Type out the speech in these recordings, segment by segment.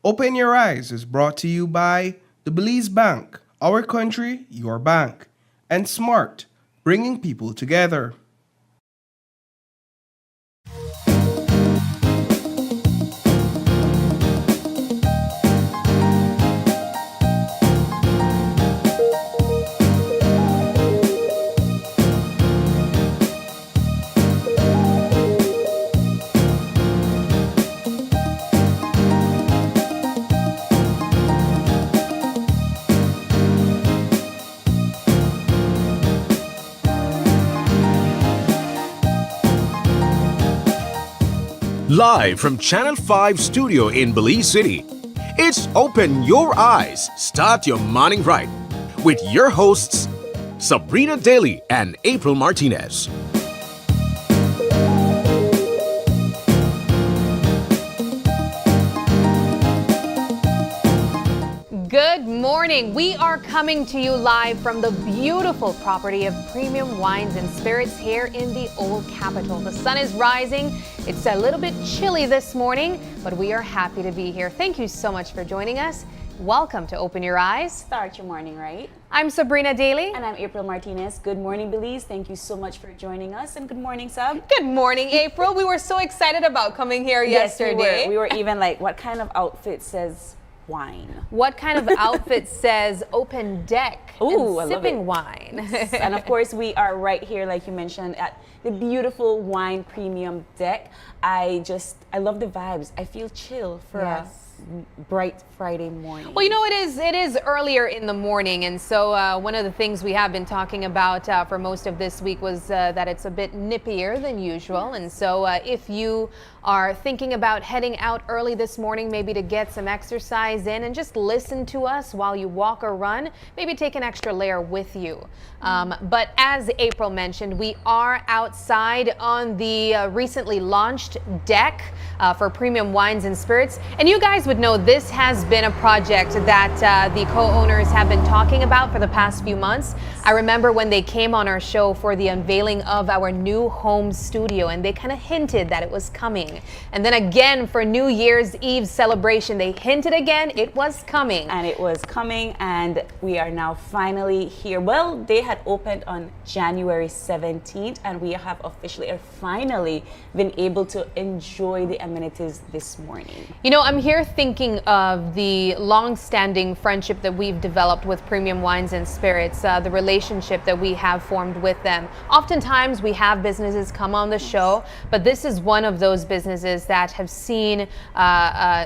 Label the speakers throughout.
Speaker 1: Open Your Eyes is brought to you by the Belize Bank, our country, your bank, and Smart, bringing people together.
Speaker 2: Live from Channel 5 studio in Belize City, it's Open Your Eyes, Start Your Morning Right with your hosts, Sabrina Daly and April Martinez.
Speaker 3: Good morning. We are coming to you live from the beautiful property of Premium Wines and Spirits here in the Old Capitol. The sun is rising. It's a little bit chilly this morning, but we are happy to be here. Thank you so much for joining us. Welcome to Open Your Eyes.
Speaker 4: Start your morning right.
Speaker 3: I'm Sabrina Daly.
Speaker 4: And I'm April Martinez. Good morning, Belize. Thank you so much for joining us. And good morning, Sab.
Speaker 3: Good morning, April. We were so excited about coming here yesterday.
Speaker 4: We were even like, what kind of outfit says wine?
Speaker 3: What kind of outfit says open deck
Speaker 4: Ooh,
Speaker 3: and sipping wine?
Speaker 4: And of course, we are right here, like you mentioned, at the beautiful wine premium deck. I love the vibes. I feel chill for a bright Friday morning.
Speaker 3: Well, you know, it is earlier in the morning, and so one of the things we have been talking about for most of this week was that it's a bit nippier than usual. And so if you are thinking about heading out early this morning, maybe to get some exercise in and just listen to us while you walk or run, maybe take an extra layer with you. But as April mentioned, we are outside on the recently launched deck for Premium Wines and Spirits. And you guys would know this has been a project that the co-owners have been talking about for the past few months. I remember when they came on our show for the unveiling of our new home studio, and they kind of hinted that it was coming. And then again for New Year's Eve celebration, they hinted again it was coming.
Speaker 4: And it was coming, and we are now finally here. Well, they had opened on January 17th, and we have officially or finally been able to enjoy the amenities this morning.
Speaker 3: You know, I'm here thinking of the long-standing friendship that we've developed with Premium Wines and Spirits, the relationship that we have formed with them. Oftentimes we have businesses come on the show, but this is one of those businesses that have seen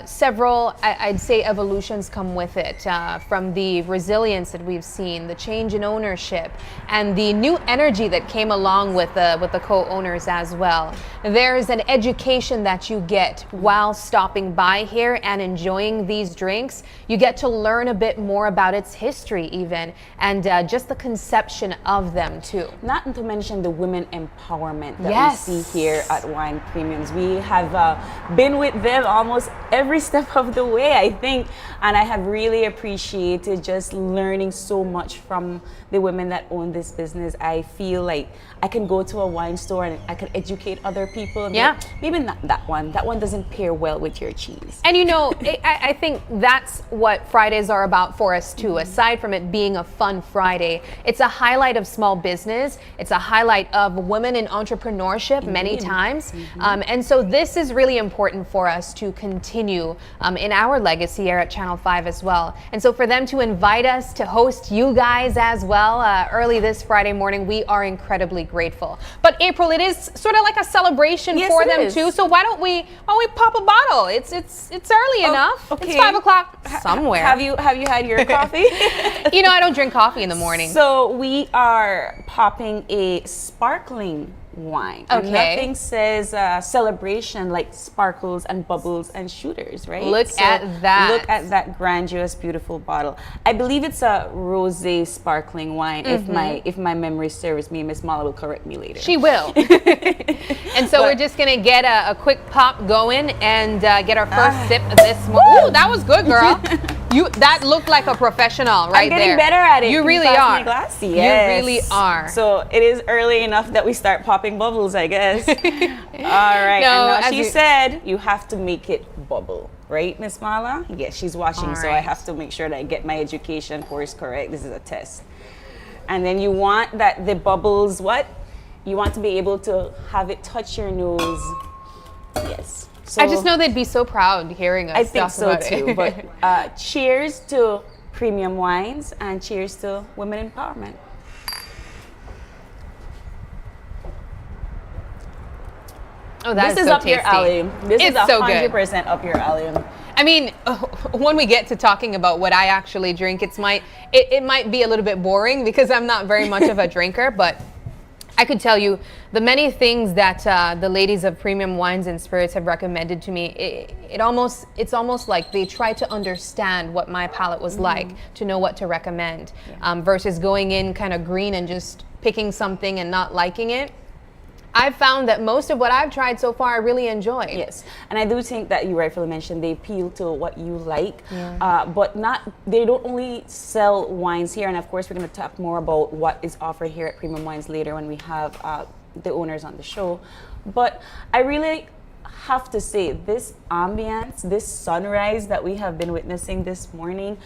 Speaker 3: several, I'd say, evolutions come with it, from the resilience that we've seen, the change in ownership, and the new energy that came along with the co-owners as well. There's an education that you get while stopping by here and enjoying these drinks. You get to learn a bit more about its history even, and just the conception of them too.
Speaker 4: Not to mention the women empowerment that we see here at Wine Premiums. We have been with them almost every step of the way, I think, and I have really appreciated just learning so much from the women that own this business. I feel like I can go to a wine store and I can educate other people. And maybe not that one. That one doesn't pair well with your cheese.
Speaker 3: And you know, I think that's what Fridays are about for us too. Aside from it being a fun Friday, it's a highlight of small business. It's a highlight of women in entrepreneurship many times. And so this is really important for us to continue in our legacy here at Channel 5 as well. And so for them to invite us to host you guys as well early this Friday morning, we are incredibly grateful. But April, it is sort of like a celebration for them too. So why don't we pop a bottle? It's early enough.
Speaker 4: Okay.
Speaker 3: It's 5 o'clock somewhere.
Speaker 4: Have you had your coffee?
Speaker 3: You know, I don't drink coffee in the morning.
Speaker 4: So we are popping a sparkling wine.
Speaker 3: Okay.
Speaker 4: Nothing says celebration like sparkles and bubbles and shooters, right?
Speaker 3: Look at that.
Speaker 4: Look at that grandiose, beautiful bottle. I believe it's a rosé sparkling wine. If my memory serves me, Miss Mala will correct me later.
Speaker 3: She will. And so we're just gonna get a quick pop going and get our first sip this morning. Ooh, that was good, girl. That looked like a professional right there.
Speaker 4: I'm getting better at it.
Speaker 3: You
Speaker 4: Can
Speaker 3: really
Speaker 4: pass
Speaker 3: are.
Speaker 4: my glassy?
Speaker 3: Yes. You really are.
Speaker 4: So it is early enough that we start popping bubbles, I guess. right.
Speaker 3: No,
Speaker 4: and now
Speaker 3: as
Speaker 4: she
Speaker 3: you-
Speaker 4: said you have to make it bubble, right, Miss Marla? Yes, she's watching,
Speaker 3: All
Speaker 4: so I
Speaker 3: right.
Speaker 4: have to make sure that I get my education course correct. This is a test. And then you want that the bubbles, what? You want to be able to have it touch your nose. Yes. So
Speaker 3: I just know they'd be so proud hearing us
Speaker 4: I think
Speaker 3: talk
Speaker 4: so
Speaker 3: about
Speaker 4: too.
Speaker 3: it.
Speaker 4: But cheers to premium wines and cheers to women empowerment.
Speaker 3: Oh, that
Speaker 4: This is
Speaker 3: so
Speaker 4: up your
Speaker 3: tasty.
Speaker 4: alley. This
Speaker 3: It's
Speaker 4: is
Speaker 3: so good.
Speaker 4: 100% up your alley.
Speaker 3: I mean, when we get to talking about what I actually drink, it might be a little bit boring because I'm not very much of a drinker, but I could tell you the many things that the ladies of Premium Wines and Spirits have recommended to me. It's almost like they try to understand what my palate was like to know what to recommend, versus going in kind of green and just picking something and not liking it. I've found that most of what I've tried so far I really enjoy.
Speaker 4: Yes, and I do think that you rightfully mentioned they appeal to what you like, but they don't only sell wines here, and of course we're going to talk more about what is offered here at Premium Wines later when we have the owners on the show. But I really have to say, this ambience, this sunrise that we have been witnessing this morning,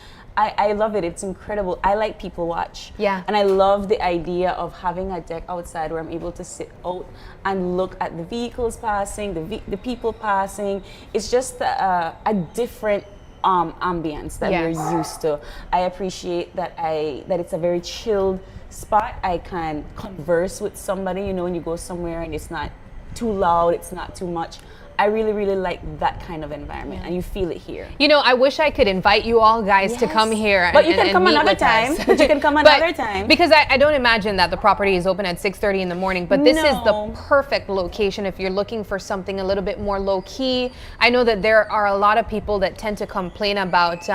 Speaker 4: I love it. It's incredible. I like people watch.
Speaker 3: Yeah.
Speaker 4: And I love the idea of having a deck outside where I'm able to sit out and look at the vehicles passing, the people passing. It's just a different ambience that
Speaker 3: Yes.
Speaker 4: we're used to. I appreciate that it's a very chilled spot. I can converse with somebody, when you go somewhere and it's not too loud, it's not too much. I really, really like that kind of environment, and you feel it here.
Speaker 3: I wish I could invite you all guys to come here.
Speaker 4: But you
Speaker 3: and
Speaker 4: can come
Speaker 3: meet
Speaker 4: another
Speaker 3: with us.
Speaker 4: time. But you can come another time.
Speaker 3: Because I don't imagine that the property is open at 6:30 in the morning, but this is the
Speaker 4: No.
Speaker 3: perfect location if you're looking for something a little bit more low key. I know that there are a lot of people that tend to complain about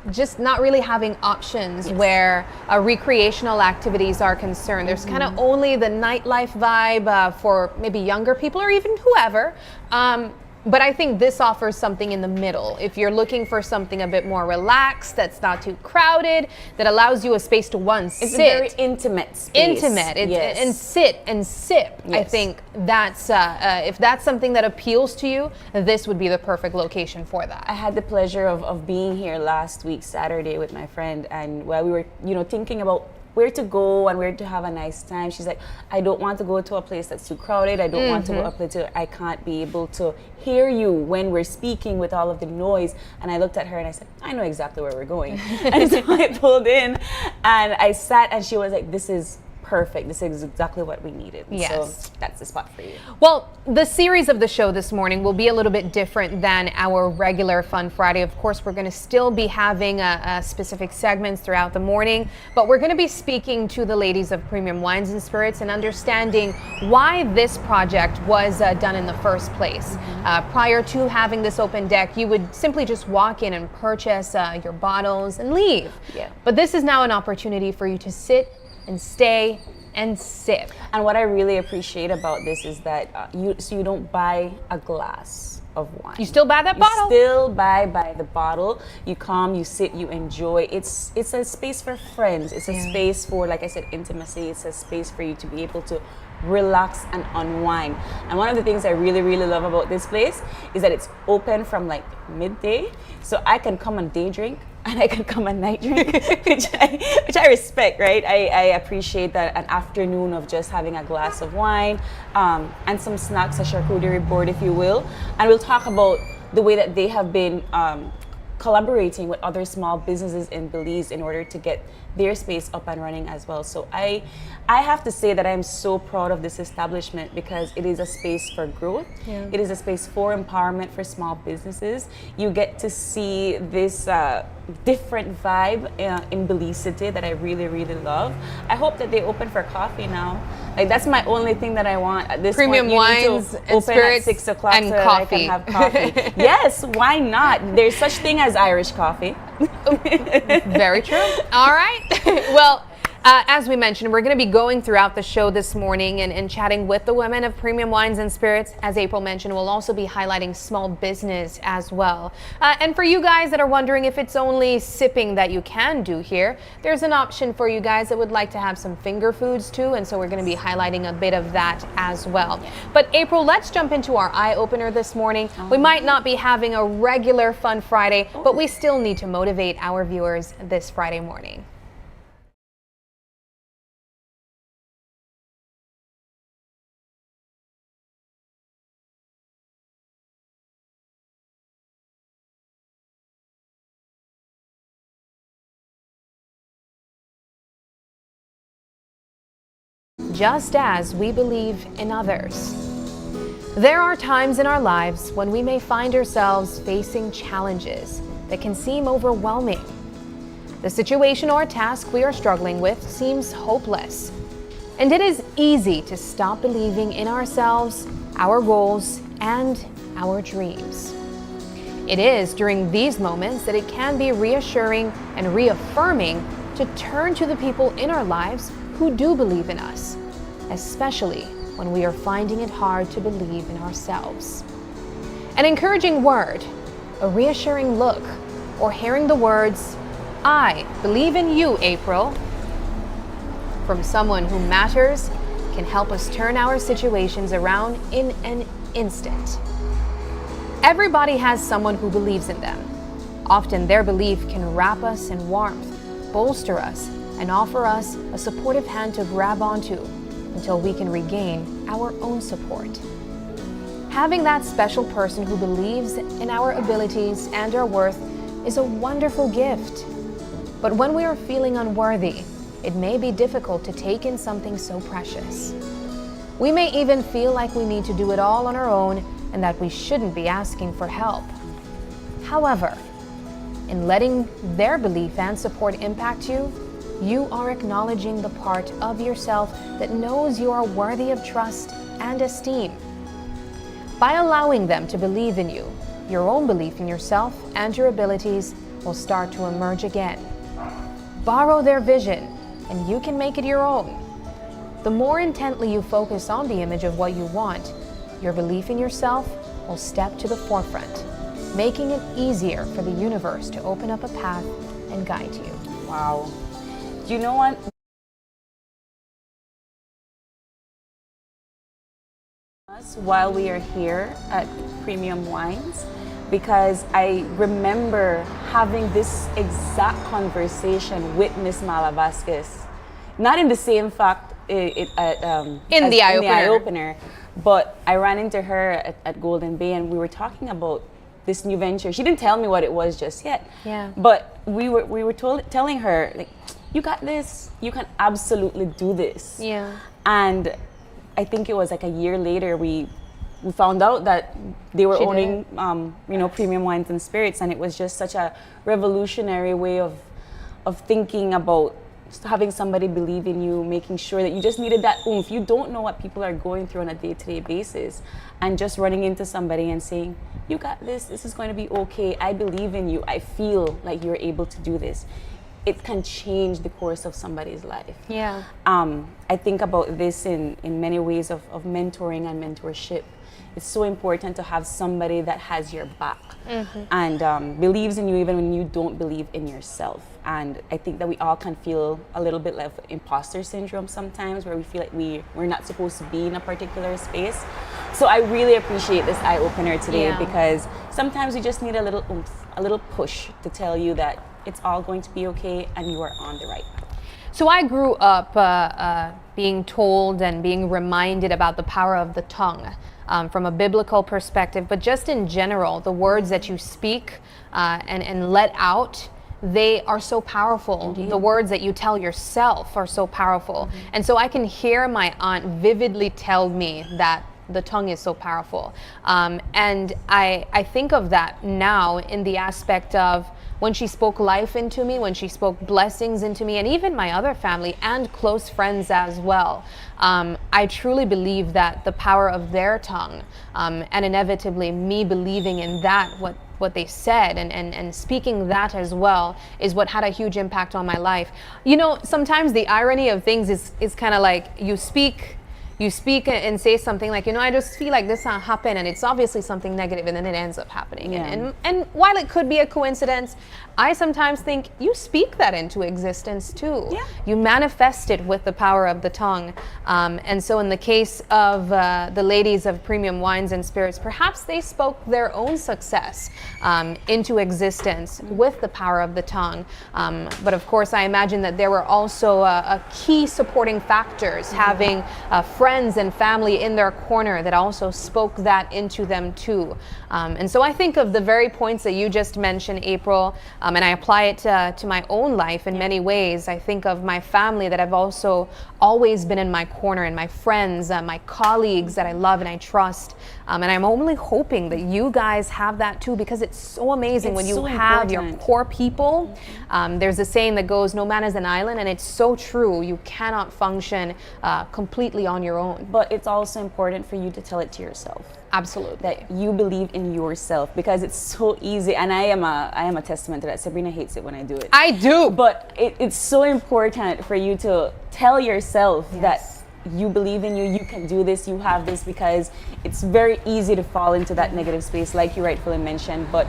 Speaker 3: just not really having options where recreational activities are concerned. There's kind of only the nightlife vibe for maybe younger people or even whoever. But I think this offers something in the middle. If you're looking for something a bit more relaxed, that's not too crowded, that allows you a space to
Speaker 4: It's a very intimate space. Yes.
Speaker 3: and sit and sip. I
Speaker 4: Yes.
Speaker 3: think that's if that's something that appeals to you, this would be the perfect location for that.
Speaker 4: I had the pleasure of being here last week, Saturday, with my friend, and while we were, thinking about where to go and where to have a nice time, she's like, I don't want to go to a place that's too crowded. I don't want to go up to, I can't be able to hear you when we're speaking with all of the noise. And I looked at her and I said, I know exactly where we're going. And so I pulled in and I sat and she was like, this is perfect. This is exactly what we needed.
Speaker 3: Yes.
Speaker 4: So that's the spot for you.
Speaker 3: Well, the series of the show this morning will be a little bit different than our regular Fun Friday. Of course, we're going to still be having specific segments throughout the morning, but we're going to be speaking to the ladies of Premium Wines and Spirits and understanding why this project was done in the first place. Prior to having this open deck, you would simply just walk in and purchase your bottles and leave.
Speaker 4: Yeah.
Speaker 3: But this is now an opportunity for you to sit and stay and sip.
Speaker 4: And what I really appreciate about this is that you don't buy a glass of wine.
Speaker 3: You still buy that bottle?
Speaker 4: Still buy the bottle. You come, you sit, you enjoy. It's a space for friends. It's a space for, like I said, intimacy. It's a space for you to be able to relax and unwind. And one of the things I really, really love about this place is that it's open from like midday. So I can come and day drink and I can come and night drink, which I respect, right? I appreciate that an afternoon of just having a glass of wine and some snacks, a charcuterie board, if you will. And we'll talk about the way that they have been collaborating with other small businesses in Belize in order to get their space up and running as well. So I have to say that I'm so proud of this establishment because it is a space for growth. Yeah. It is a space for empowerment for small businesses. You get to see this different vibe in Belize City that I really, really love. I hope that they open for coffee now. Like that's my only thing that I want at this
Speaker 3: Premium
Speaker 4: point.
Speaker 3: Wines and
Speaker 4: open
Speaker 3: Spirits
Speaker 4: at 6 o'clock
Speaker 3: and
Speaker 4: so that
Speaker 3: coffee.
Speaker 4: I can have coffee. Yes, why not? There's such thing as Irish coffee.
Speaker 3: Very true. All right. Well, As we mentioned, we're going to be going throughout the show this morning and chatting with the women of Premium Wines and Spirits. As April mentioned, we'll also be highlighting small business as well. And for you guys that are wondering if it's only sipping that you can do here, there's an option for you guys that would like to have some finger foods too. And so we're going to be highlighting a bit of that as well. But April, let's jump into our eye opener this morning. We might not be having a regular Fun Friday, but we still need to motivate our viewers this Friday morning. Just as we believe in others. There are times in our lives when we may find ourselves facing challenges that can seem overwhelming. The situation or task we are struggling with seems hopeless, and it is easy to stop believing in ourselves, our goals, and our dreams. It is during these moments that it can be reassuring and reaffirming to turn to the people in our lives who do believe in us, especially when we are finding it hard to believe in ourselves. An encouraging word, a reassuring look, or hearing the words, "I believe in you, April," from someone who matters can help us turn our situations around in an instant. Everybody has someone who believes in them. Often their belief can wrap us in warmth, bolster us, and offer us a supportive hand to grab onto until we can regain our own support. Having that special person who believes in our abilities and our worth is a wonderful gift. But when we are feeling unworthy, it may be difficult to take in something so precious. We may even feel like we need to do it all on our own and that we shouldn't be asking for help. However, in letting their belief and support impact you, you are acknowledging the part of yourself that knows you are worthy of trust and esteem. By allowing them to believe in you, your own belief in yourself and your abilities will start to emerge again. Borrow their vision, and you can make it your own. The more intently you focus on the image of what you want, your belief in yourself will step to the forefront, making it easier for the universe to open up a path and guide you.
Speaker 4: Wow. Do you know what? While we are here at Premium Wines, because I remember having this exact conversation with Miss Mala Vasquez, not in the same fact in the eye opener, but I ran into her at Golden Bay and we were talking about this new venture. She didn't tell me what it was just yet.
Speaker 3: Yeah.
Speaker 4: But we were telling her, like, you got this. You can absolutely do this.
Speaker 3: Yeah.
Speaker 4: And I think it was like a year later we found out that they were owning Premium Wines and Spirits, and it was just such a revolutionary way of thinking about having somebody believe in you, making sure that you just needed that oomph. You don't know what people are going through on a day-to-day basis, and just running into somebody and saying, you got this, this is going to be okay, I believe in you, I feel like you're able to do this. It can change the course of somebody's life.
Speaker 3: Yeah.
Speaker 4: I think about this in many ways of mentoring and mentorship. It's so important to have somebody that has your back and believes in you even when you don't believe in yourself. And I think that we all can feel a little bit like imposter syndrome sometimes, where we feel like we're not supposed to be in a particular space. So I really appreciate this eye-opener today because sometimes we just need a little oomph, a little push to tell you that it's all going to be okay and you are on the right path.
Speaker 3: So I grew up being told and being reminded about the power of the tongue from a biblical perspective, but just in general, the words that you speak and let out, they are so powerful.
Speaker 4: Indeed.
Speaker 3: The words that you tell yourself are so powerful. And so I can hear my aunt vividly tell me that the tongue is so powerful. And I think of that now in the aspect of when she spoke life into me, when she spoke blessings into me, and even my other family and close friends as well. I truly believe that the power of their tongue, and inevitably me believing in that, what they said, and speaking that as well is what had a huge impact on my life. You know, sometimes the irony of things is kind of like you speak and say something like, you know, I just feel like this happen, and it's obviously something negative, and then it ends up happening.
Speaker 4: Yeah.
Speaker 3: And while it could be a coincidence, I sometimes think you speak that into existence too.
Speaker 4: Yeah.
Speaker 3: You manifest it with the power of the tongue. And so in the case of the ladies of Premium Wines and Spirits, perhaps they spoke their own success into existence with the power of the tongue. But of course, I imagine that there were also a key supporting factors, having friends and family in their corner that also spoke that into them too. And so I think of the very points that you just mentioned, April, and I apply it to my own life in many ways. I think of my family that have also always been in my corner, and my friends, my colleagues that I love and I trust. And I'm only hoping that you guys have that too, because it's so amazing when you
Speaker 4: so
Speaker 3: have your
Speaker 4: important.
Speaker 3: core people. There's a saying that goes, no man is an island, and it's so true. You cannot function completely on your own.
Speaker 4: But it's also important for you to tell it to yourself.
Speaker 3: Absolutely.
Speaker 4: That you believe in yourself, because it's so easy, and I am a testament to that. Sabrina hates it when I do it.
Speaker 3: I do.
Speaker 4: But it's so important for you to tell yourself
Speaker 3: Yes.
Speaker 4: that you believe in you can do this, you have this, because it's very easy to fall into that negative space, like you rightfully mentioned. But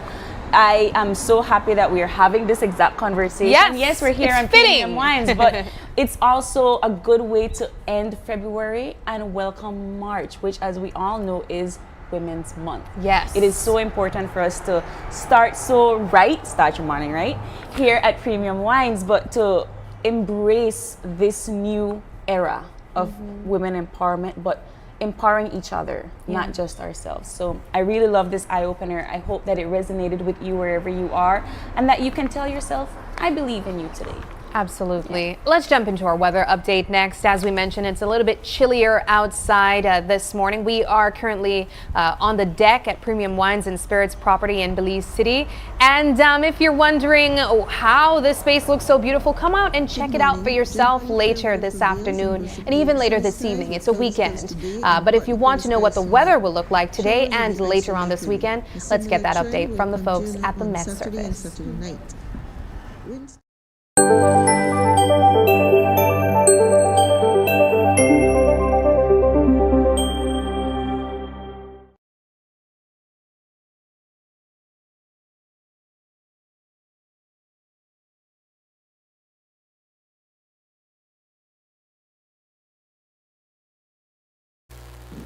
Speaker 4: I am so happy that we are having this exact conversation.
Speaker 3: Yes,
Speaker 4: We're here
Speaker 3: it's
Speaker 4: on
Speaker 3: fitting.
Speaker 4: Premium Wines, but it's also a good way to end February and welcome March, which, as we all know, is Women's Month.
Speaker 3: Yes.
Speaker 4: It is so important for us to start your morning right here at Premium Wines, but to embrace this new era of women empowerment, but empowering each other, not just ourselves. So I really love this eye-opener. I hope that it resonated with you wherever you are, and that you can tell yourself, I believe in you today.
Speaker 3: Absolutely. Let's jump into our weather update next. As we mentioned, it's a little bit chillier outside this morning. We are currently on the deck at Premium Wines and Spirits property in Belize City. And if you're wondering how this space looks so beautiful, come out and check it out for yourself later this afternoon and even later this evening. It's a weekend. But if you want to know what the weather will look like today and later on this weekend, let's get that update from the folks at the Met Service.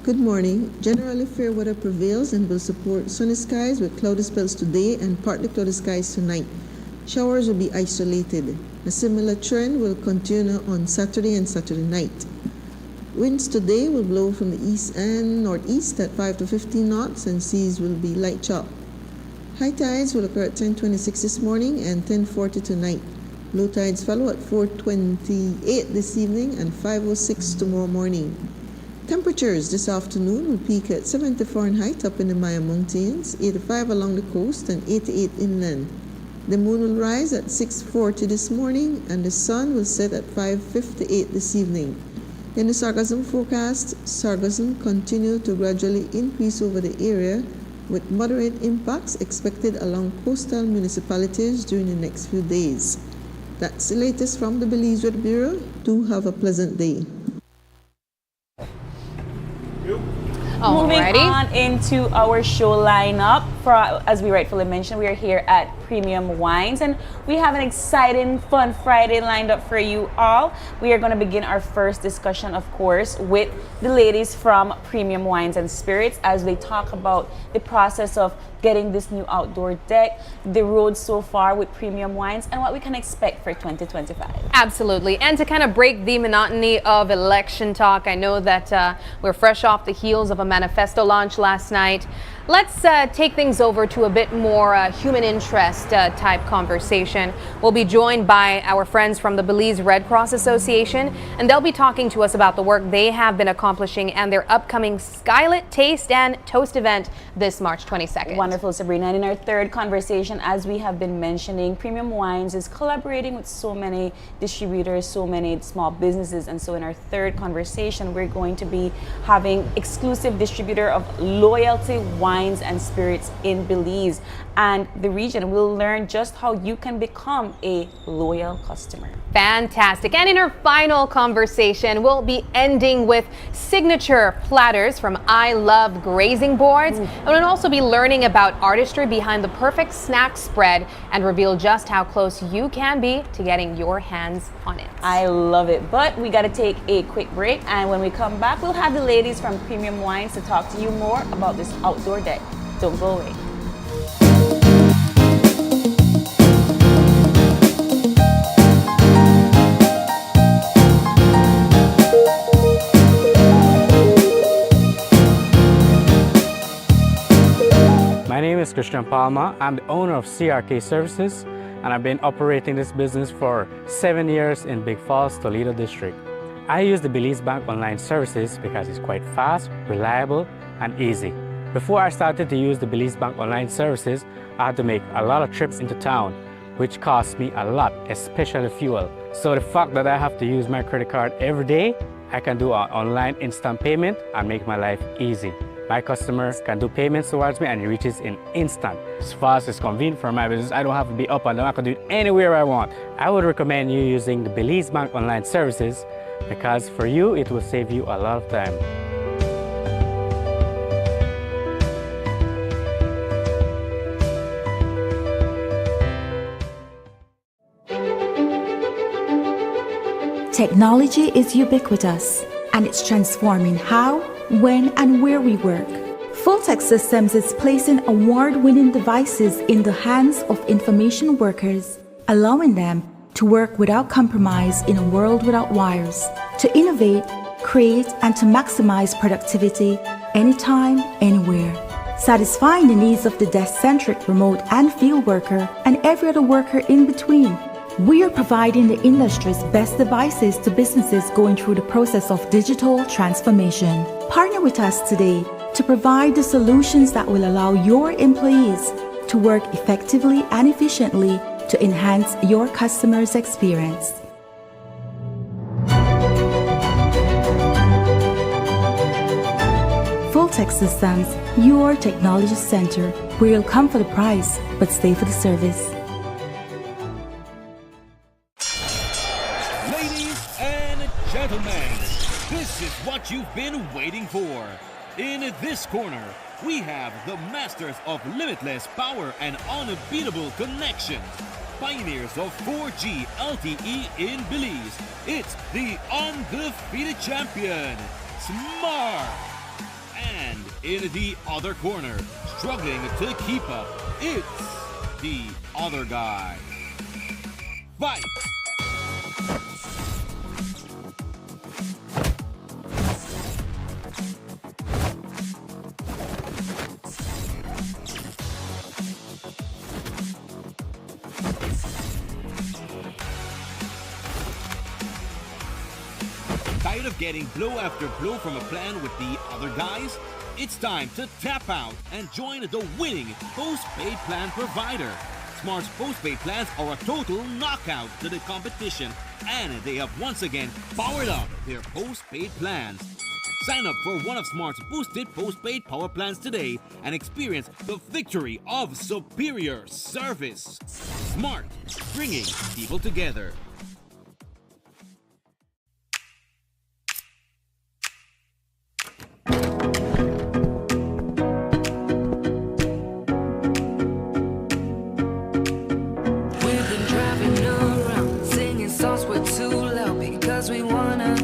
Speaker 5: Good morning. Generally fair weather prevails and will support sunny skies with cloudy spells today and partly cloudy skies tonight. Showers will be isolated. A similar trend will continue on Saturday and Saturday night. Winds today will blow from the east and northeast at 5 to 15 knots, and seas will be light chop. High tides will occur at 10:26 this morning and 10:40 tonight. Low tides follow at 4:28 this evening and 5:06 tomorrow morning. Temperatures this afternoon will peak at 70 Fahrenheit up in the Maya Mountains, 85 along the coast, and 88 inland. The moon will rise at 6:40 this morning, and the sun will set at 5:58 this evening. In the sargassum forecast, sargassum continue to gradually increase over the area, with moderate impacts expected along coastal municipalities during the next few days. That's the latest from the Belize Weather Bureau. Do have a pleasant day.
Speaker 4: Moving
Speaker 3: Alrighty.
Speaker 4: on into our show lineup, as we rightfully mentioned, we are here at Premium Wines, and we have an exciting, fun Friday lined up for you all. We are going to begin our first discussion, of course, with the ladies from Premium Wines and Spirits as they talk about the process of getting this new outdoor deck, the road so far with Premium Wines, and what we can expect for 2025.
Speaker 3: Absolutely. And to kind of break the monotony of election talk, I know that we're fresh off the heels of a manifesto launch last night. Let's take things over to a bit more human interest type conversation. We'll be joined by our friends from the Belize Red Cross Association, and they'll be talking to us about the work they have been accomplishing and their upcoming Skylit Taste and Toast event this March 22nd.
Speaker 4: Wonderful, Sabrina. And in our third conversation, as we have been mentioning, Premium Wines is collaborating with so many distributors, so many small businesses. And so in our third conversation, we're going to be having exclusive distributor of Loyalty Wine wines and spirits in Belize and the region. We'll learn just how you can become a loyal customer.
Speaker 3: Fantastic. And in our final conversation, we'll be ending with signature platters from I Love Grazing boards. And we'll also be learning about artistry behind the perfect snack spread and reveal just how close you can be to getting your hands on it.
Speaker 4: I love it. But we got to take a quick break. And when we come back, we'll have the ladies from Premium Wines to talk to you more about this outdoor day. Don't go away.
Speaker 6: My name is Christian Palma. I'm the owner of CRK Services, and I've been operating this business for 7 years in Big Falls, Toledo District. I use the Belize Bank online services because it's quite fast, reliable, and easy. Before I started to use the Belize Bank online services, I had to make a lot of trips into town, which cost me a lot, especially fuel. So the fact that I have to use my credit card every day, I can do an online instant payment and make my life easy. My customers can do payments towards me and it reaches in instant. It's fast, it's convenient for my business. I don't have to be up and down. I can do it anywhere I want. I would recommend you using the Belize Bank online services because for you, it will save you a lot of time.
Speaker 7: Technology is ubiquitous, and it's transforming how, when, and where we work. Fulltech Systems is placing award-winning devices in the hands of information workers, allowing them to work without compromise in a world without wires, to innovate, create, and to maximize productivity anytime, anywhere, satisfying the needs of the desk-centric remote and field worker and every other worker in between. We are providing the industry's best devices to businesses going through the process of digital transformation. Partner with us today to provide the solutions that will allow your employees to work effectively and efficiently to enhance your customers' experience. Fulltech Systems, your technology center, where you'll come for the price but stay for the service.
Speaker 8: Gentlemen, this is what you've been waiting for. In this corner, we have the masters of limitless power and unbeatable connections. Pioneers of 4G LTE in Belize. It's the undefeated champion, Smart. And in the other corner, struggling to keep up, it's the other guy. Fight! Tired of getting blow after blow from a plan with the other guys? It's time to tap out and join the winning postpaid plan provider. Smart's postpaid plans are a total knockout to the competition, and they have once again powered up their postpaid plans. Sign up for one of Smart's boosted postpaid power plans today and experience the victory of superior service. Smart, bringing people together.
Speaker 9: We wanna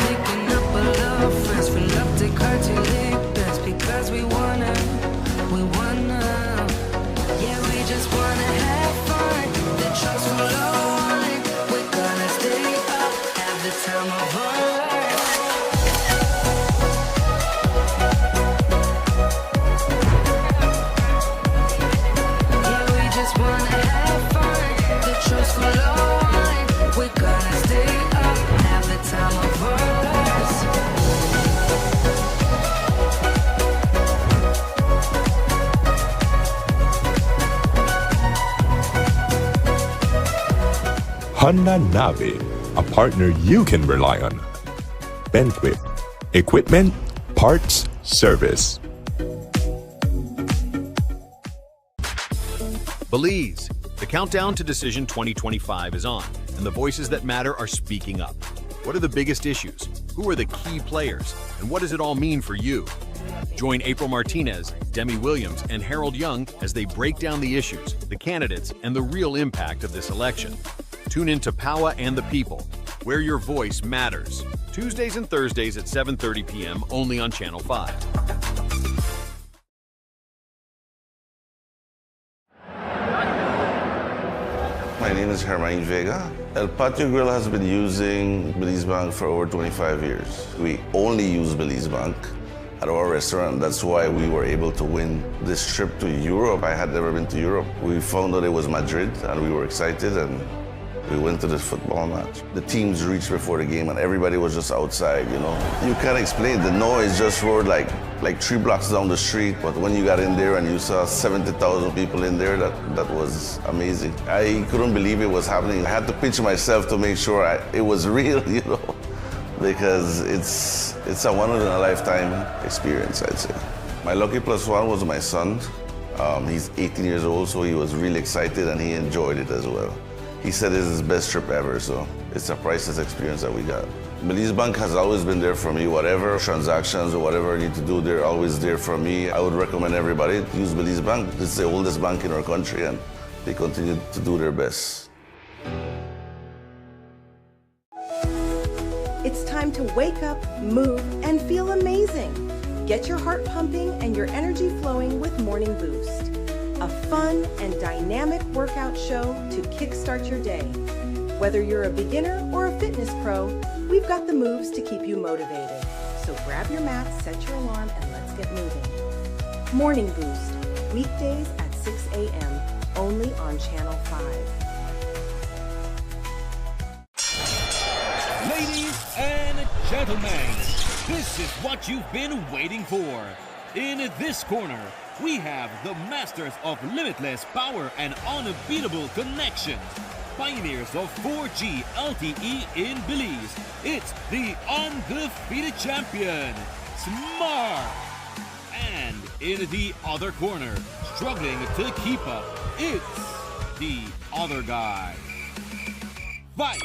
Speaker 9: picking up a lot of friends, fill up the car to live best because we wanna, yeah, we just wanna have fun. The trucks full of wine, we're gonna stay up, have the time of our lives. Yeah, we just wanna have fun. The trucks full of we're gonna stay up, have the time of our lives.
Speaker 10: Honda Navi, a partner you can rely on. Benquip, equipment, parts, service.
Speaker 2: Belize. The countdown to Decision 2025 is on, and the voices that matter are speaking up. What are the biggest issues? Who are the key players? And what does it all mean for you? Join April Martinez, Demi Williams, and Harold Young as they break down the issues, the candidates, and the real impact of this election. Tune in to Power and the People, where your voice matters. Tuesdays and Thursdays at 7:30 p.m. only on Channel 5.
Speaker 11: My name is Hermine Vega. El Patio Grill has been using Belize Bank for over 25 years. We only use Belize Bank at our restaurant. That's why we were able to win this trip to Europe. I had never been to Europe. We found out it was Madrid and we were excited and we went to this football match. The teams reached before the game and everybody was just outside, you know. You can't explain it. The noise just roared like 3 blocks down the street. But when you got in there and you saw 70,000 people in there, that was amazing. I couldn't believe it was happening. I had to pinch myself to make sure it was real, you know, because it's a one-in-a-lifetime experience, I'd say. My lucky plus one was my son. He's 18 years old, so he was really excited and he enjoyed it as well. He said it's his best trip ever, so it's a priceless experience that we got. Belize Bank has always been there for me. Whatever transactions or whatever I need to do, they're always there for me. I would recommend everybody to use Belize Bank. It's the oldest bank in our country and they continue to do their best.
Speaker 12: It's time to wake up, move, and feel amazing. Get your heart pumping and your energy flowing with Morning Boost. A fun and dynamic workout show to kickstart your day. Whether you're a beginner or a fitness pro, we've got the moves to keep you motivated. So grab your mat, set your alarm, and let's get moving. Morning Boost, weekdays at 6 a.m., only on Channel 5.
Speaker 8: Ladies and gentlemen, this is what you've been waiting for. In this corner, we have the masters of limitless power and unbeatable connections. Pioneers of 4G LTE in Belize. It's the undefeated champion, Smart. And in the other corner, struggling to keep up, it's the other guy. Fight!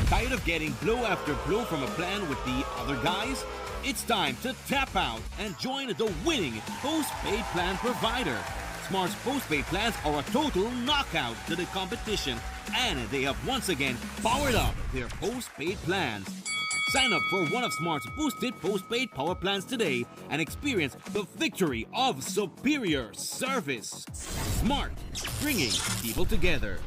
Speaker 8: Tired of getting blow after blow from a plan with the other guys? It's time to tap out and join the winning postpaid plan provider. Smart's postpaid plans are a total knockout to the competition, and they have once again powered up their postpaid plans. Sign up for one of Smart's boosted postpaid power plans today and experience the victory of superior service. Smart, bringing people together.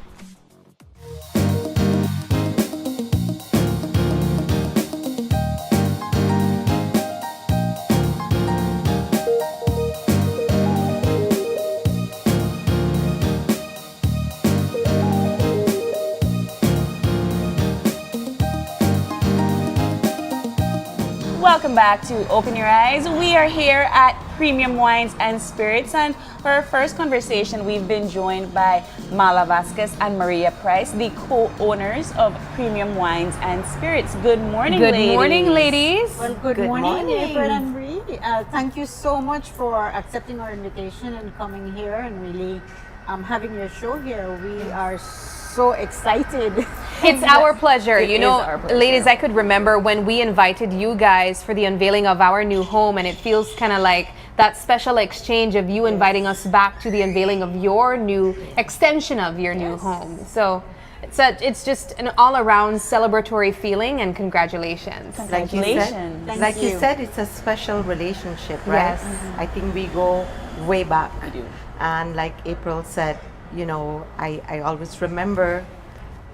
Speaker 4: Welcome back to Open Your Eyes. We are here at Premium Wines and Spirits, and for our first conversation, we've been joined by Mala Vasquez and Maria Price, the co-owners of Premium Wines and Spirits. Good morning, ladies.
Speaker 3: Good morning, ladies.
Speaker 13: Well, good morning, April and Bree. Thank you so much for accepting our invitation and coming here and really having your show here. We are so excited.
Speaker 3: It's our pleasure.
Speaker 13: It
Speaker 3: you
Speaker 13: is
Speaker 3: know,
Speaker 13: our pleasure.
Speaker 3: ladies, I could remember when we invited you guys for the unveiling of our new home, and it feels kind of like that special exchange of you inviting us back to the unveiling of your new extension of your new home. So it's just an all-around celebratory feeling, and congratulations.
Speaker 4: Congratulations.
Speaker 14: Like you said, it's a special relationship, right?
Speaker 3: Yes.
Speaker 14: I think we go way back.
Speaker 4: We do.
Speaker 14: And like April said, you know, I always remember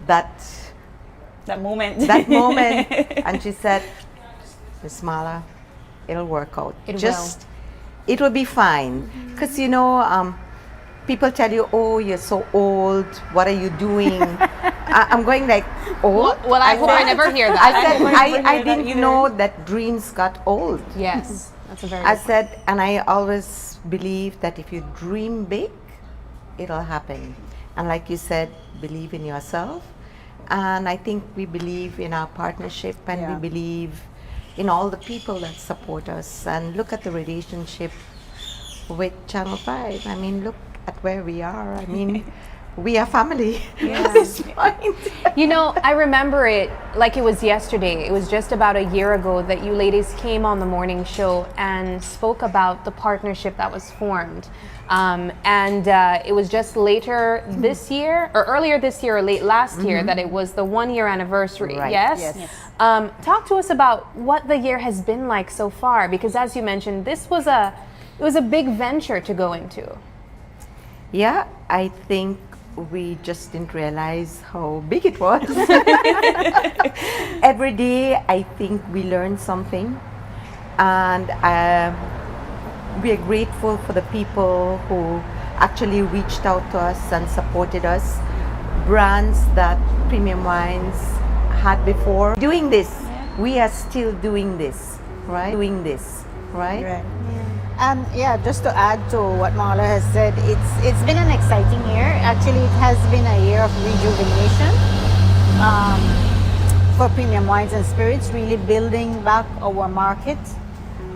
Speaker 14: that
Speaker 4: moment.
Speaker 14: That moment. And she said, Miss Mala, it'll work out. It will be fine. Because, you know, people tell you, "Oh, you're so old. What are you doing?" I'm going like, "Old."
Speaker 3: Well, I hope I never hear that.
Speaker 14: I said, I didn't know that dreams got old.
Speaker 3: Yes, that's a very.
Speaker 14: I said, and I always believe that if you dream big, it'll happen. And like you said, believe in yourself. And I think we believe in our partnership, and we believe in all the people that support us. And look at the relationship with Channel 5. I mean, look at where we are. I mean, we are family at this point.
Speaker 3: You know, I remember it like it was yesterday. It was just about a year ago that you ladies came on the morning show and spoke about the partnership that was formed. It was just later this year, or earlier this year, or late last year, that it was the 1 year anniversary.
Speaker 14: Right.
Speaker 3: Yes? Talk to us about what the year has been like so far, because as you mentioned, it was a big venture to go into.
Speaker 14: Yeah, I think we just didn't realize how big it was. Every day, I think we learn something, and we are grateful for the people who actually reached out to us and supported us. Brands that Premium Wines had before. Doing this, we are still doing this, right? Doing this, right?
Speaker 13: Right. And just to add to what Marla has said, it's been an exciting year. Actually, it has been a year of rejuvenation for Premium Wines and Spirits, really building back our market.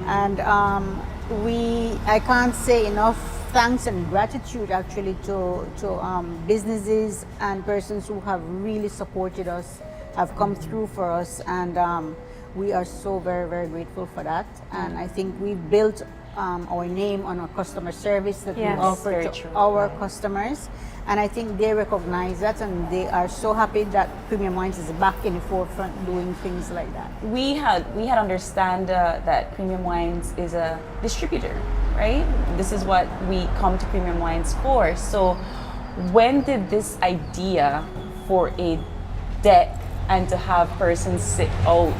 Speaker 13: And I can't say enough thanks and gratitude actually to businesses and persons who have really supported us, have come through for us, and we are so very, very grateful for that. And I think we've built our name on our customer service that we offer to our customers, and I think they recognize that, and they are so happy that Premium Wines is back in the forefront doing things like that.
Speaker 4: We had understand that Premium Wines is a distributor, right? This is what we come to Premium Wines for. So when did this idea for a deck and to have persons sit out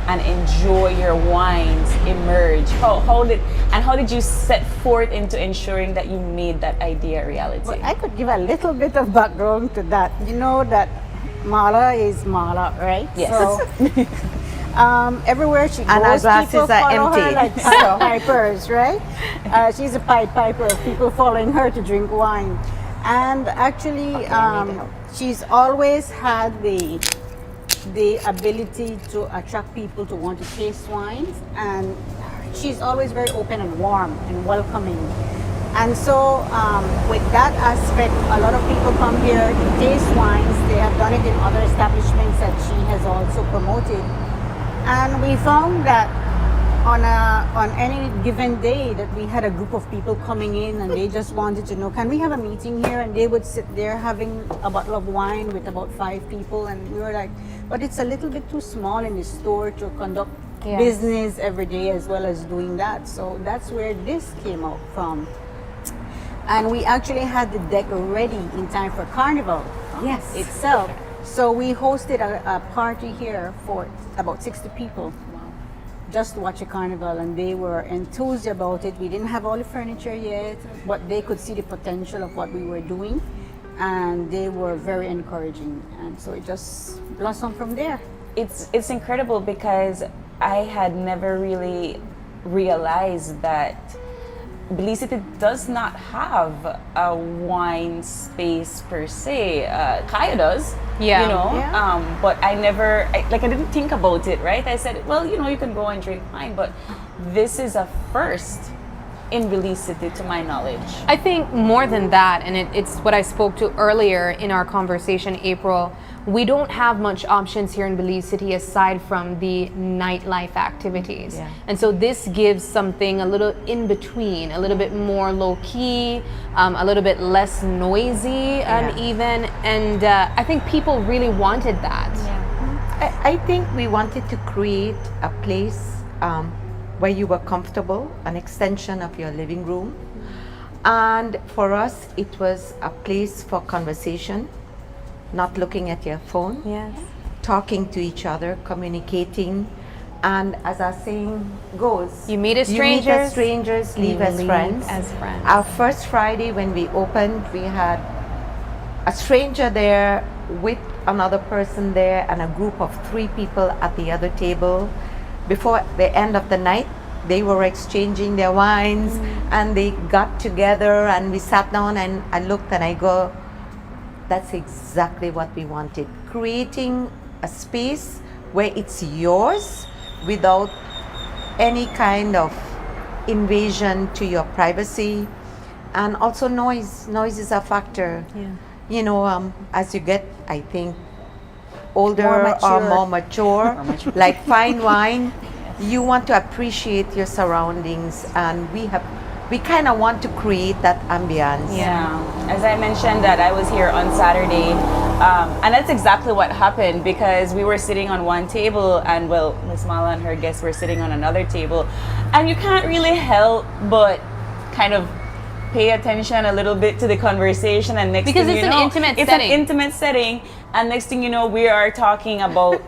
Speaker 4: and enjoy your wines emerge? How did you set forth into ensuring that you made that idea a reality?
Speaker 13: Well, I could give a little bit of background to that. You know that Marla is Marla, right?
Speaker 4: Yes.
Speaker 13: So everywhere she goes,
Speaker 14: And our glasses
Speaker 13: people
Speaker 14: are
Speaker 13: follow
Speaker 14: empty.
Speaker 13: her like Pied Pipers, right? She's a Pied Piper of people following her to drink wine. And actually, she's always had the ability to attract people to want to taste wines, and she's always very open and warm and welcoming. And so with that aspect, a lot of people come here to taste wines. They have done it in other establishments that she has also promoted. And we found that on any given day that we had a group of people coming in and they just wanted to know, can we have a meeting here? And they would sit there having a bottle of wine with about 5 people, and we were like, but it's a little bit too small in the store to conduct business every day as well as doing that. So that's where this came out from. And we actually had the deck ready in time for Carnival itself. So we hosted a party here for about 60 people. Just to watch a carnival, and they were enthused about it. We didn't have all the furniture yet, but they could see the potential of what we were doing, and they were very encouraging, and so it just blossomed from there.
Speaker 4: It's incredible because I had never really realized that Belize City does not have a wine space per se. Kaya does, you know, but I didn't think about it, right? I said, well, you know, you can go and drink wine, but this is a first in Belize City to my knowledge.
Speaker 3: I think more than that, and it's what I spoke to earlier in our conversation, April, we don't have much options here in Belize City aside from the nightlife activities.
Speaker 14: Yeah.
Speaker 3: And so this gives something a little in between, a little bit more low key, a little bit less noisy even. And I think people really wanted that.
Speaker 14: Yeah. I think we wanted to create a place where you were comfortable, an extension of your living room. And for us, it was a place for conversation, not looking at your phone, talking to each other, communicating, And as our saying goes,
Speaker 3: you meet as
Speaker 14: you meet as
Speaker 3: strangers,
Speaker 14: strangers, leave as friends. Our first Friday when we opened, we had a stranger there with another person there and a group of 3 people at the other table. Before the end of the night, they were exchanging their wines and they got together and we sat down and I looked and I go, that's exactly what we wanted. Creating a space where it's yours without any kind of invasion to your privacy. And also noise. Noise is a factor.
Speaker 3: Yeah.
Speaker 14: You know, as you get, I think, older or more mature, like fine wine, you want to appreciate your surroundings, and we kind of want to create that ambience.
Speaker 4: Yeah, as I mentioned that I was here on Saturday, and that's exactly what happened, because we were sitting on one table and well, Miss Mala and her guests were sitting on another table, and you can't really help but kind of pay attention a little bit to the conversation, and next
Speaker 3: because
Speaker 4: thing
Speaker 3: it's
Speaker 4: you
Speaker 3: an
Speaker 4: know,
Speaker 3: intimate
Speaker 4: it's
Speaker 3: setting.
Speaker 4: an intimate setting, and next thing you know, we are talking about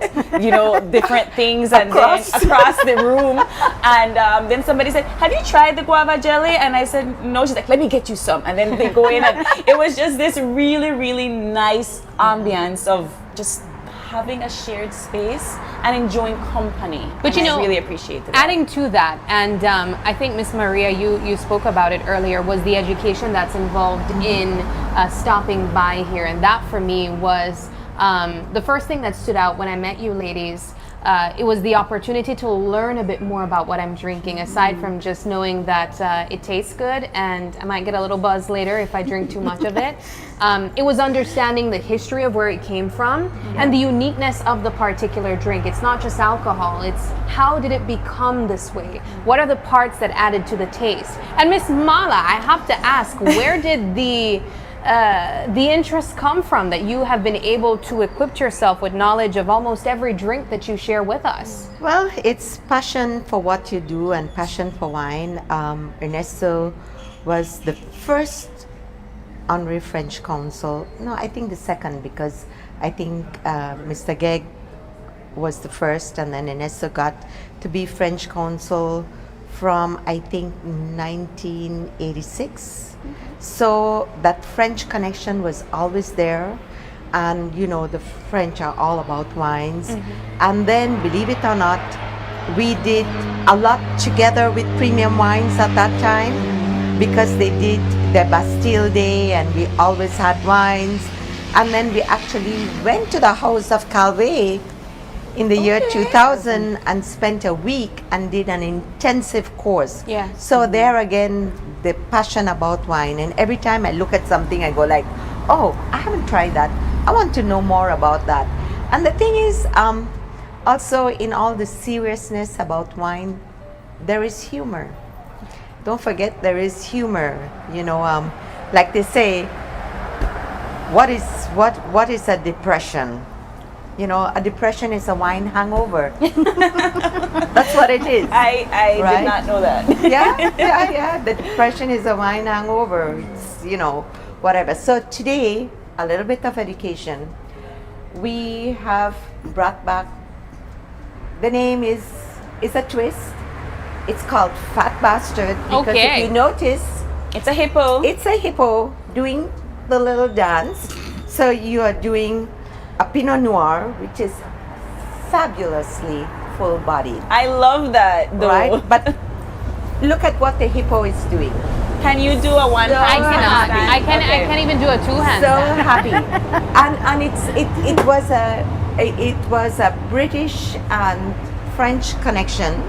Speaker 4: different things and then across the room, and then somebody said, "Have you tried the guava jelly?" And I said, "No." She's like, "Let me get you some," and then they go in, and it was just this really, really nice ambience of just having a shared space and enjoying company.
Speaker 3: But
Speaker 4: and I really appreciated it.
Speaker 3: Adding to that, and I think Miss Maria, you spoke about it earlier, was the education that's involved in stopping by here, and that for me was the first thing that stood out when I met you ladies. It was the opportunity to learn a bit more about what I'm drinking, aside from just knowing that it tastes good and I might get a little buzz later if I drink too much of it. It was understanding the history of where it came from and the uniqueness of the particular drink. It's not just alcohol, it's how did it become this way? What are the parts that added to the taste? And Miss Mala, I have to ask, where did the interest come from that you have been able to equip yourself with knowledge of almost every drink that you share with us?
Speaker 14: Well, it's passion for what you do and passion for wine. Ernesto was the first honorary French consul. No, I think the second, because I think Mr. Gegg was the first, and then Ernesto got to be French consul from, I think, 1986. So that French connection was always there, and the French are all about wines. And then, believe it or not, we did a lot together with Premium Wines at that time, because they did the Bastille Day and we always had wines. And then we actually went to the house of Calvé in the year 2000 and spent a week and did an intensive course.
Speaker 3: Yeah.
Speaker 14: So there again, the passion about wine, and every time I look at something I go like, oh, I haven't tried that, I want to know more about that. And the thing is, also in all the seriousness about wine, there is humor. Don't forget, there is humor. Like they say, what is a depression? A depression is a wine hangover. That's what it is.
Speaker 4: I
Speaker 14: right?
Speaker 4: did not know that.
Speaker 14: Yeah. The depression is a wine hangover. It's, whatever. So today, a little bit of education. We have brought back, the name is a twist. It's called Fat Bastard, because if you notice,
Speaker 4: it's a hippo.
Speaker 14: It's a hippo doing the little dance. So you are doing a Pinot Noir, which is fabulously full-bodied.
Speaker 4: I love that, though.
Speaker 14: Right? But look at what the hippo is doing.
Speaker 4: Can you do a one?
Speaker 3: I cannot. I can't even do a two-hand.
Speaker 14: So happy, and it was a British and French connection,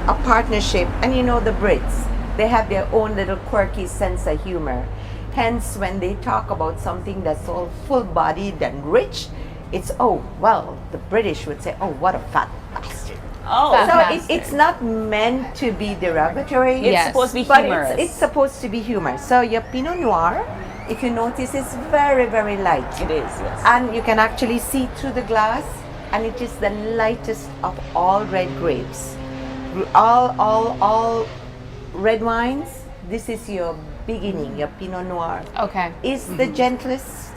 Speaker 14: a partnership, and the Brits, they have their own little quirky sense of humor. Hence, when they talk about something that's all full-bodied and rich, it's, the British would say, oh, what a fat bastard.
Speaker 4: Oh,
Speaker 14: so it's not meant to be derogatory.
Speaker 4: It's supposed to be
Speaker 14: but
Speaker 4: humorous.
Speaker 14: It's supposed to be humor. So your Pinot Noir, if you notice, is very, very light.
Speaker 4: It is, yes.
Speaker 14: And you can actually see through the glass, and it is the lightest of all red grapes. All red wines, this is your beginning, your Pinot Noir.
Speaker 3: Okay.
Speaker 14: Is the gentlest,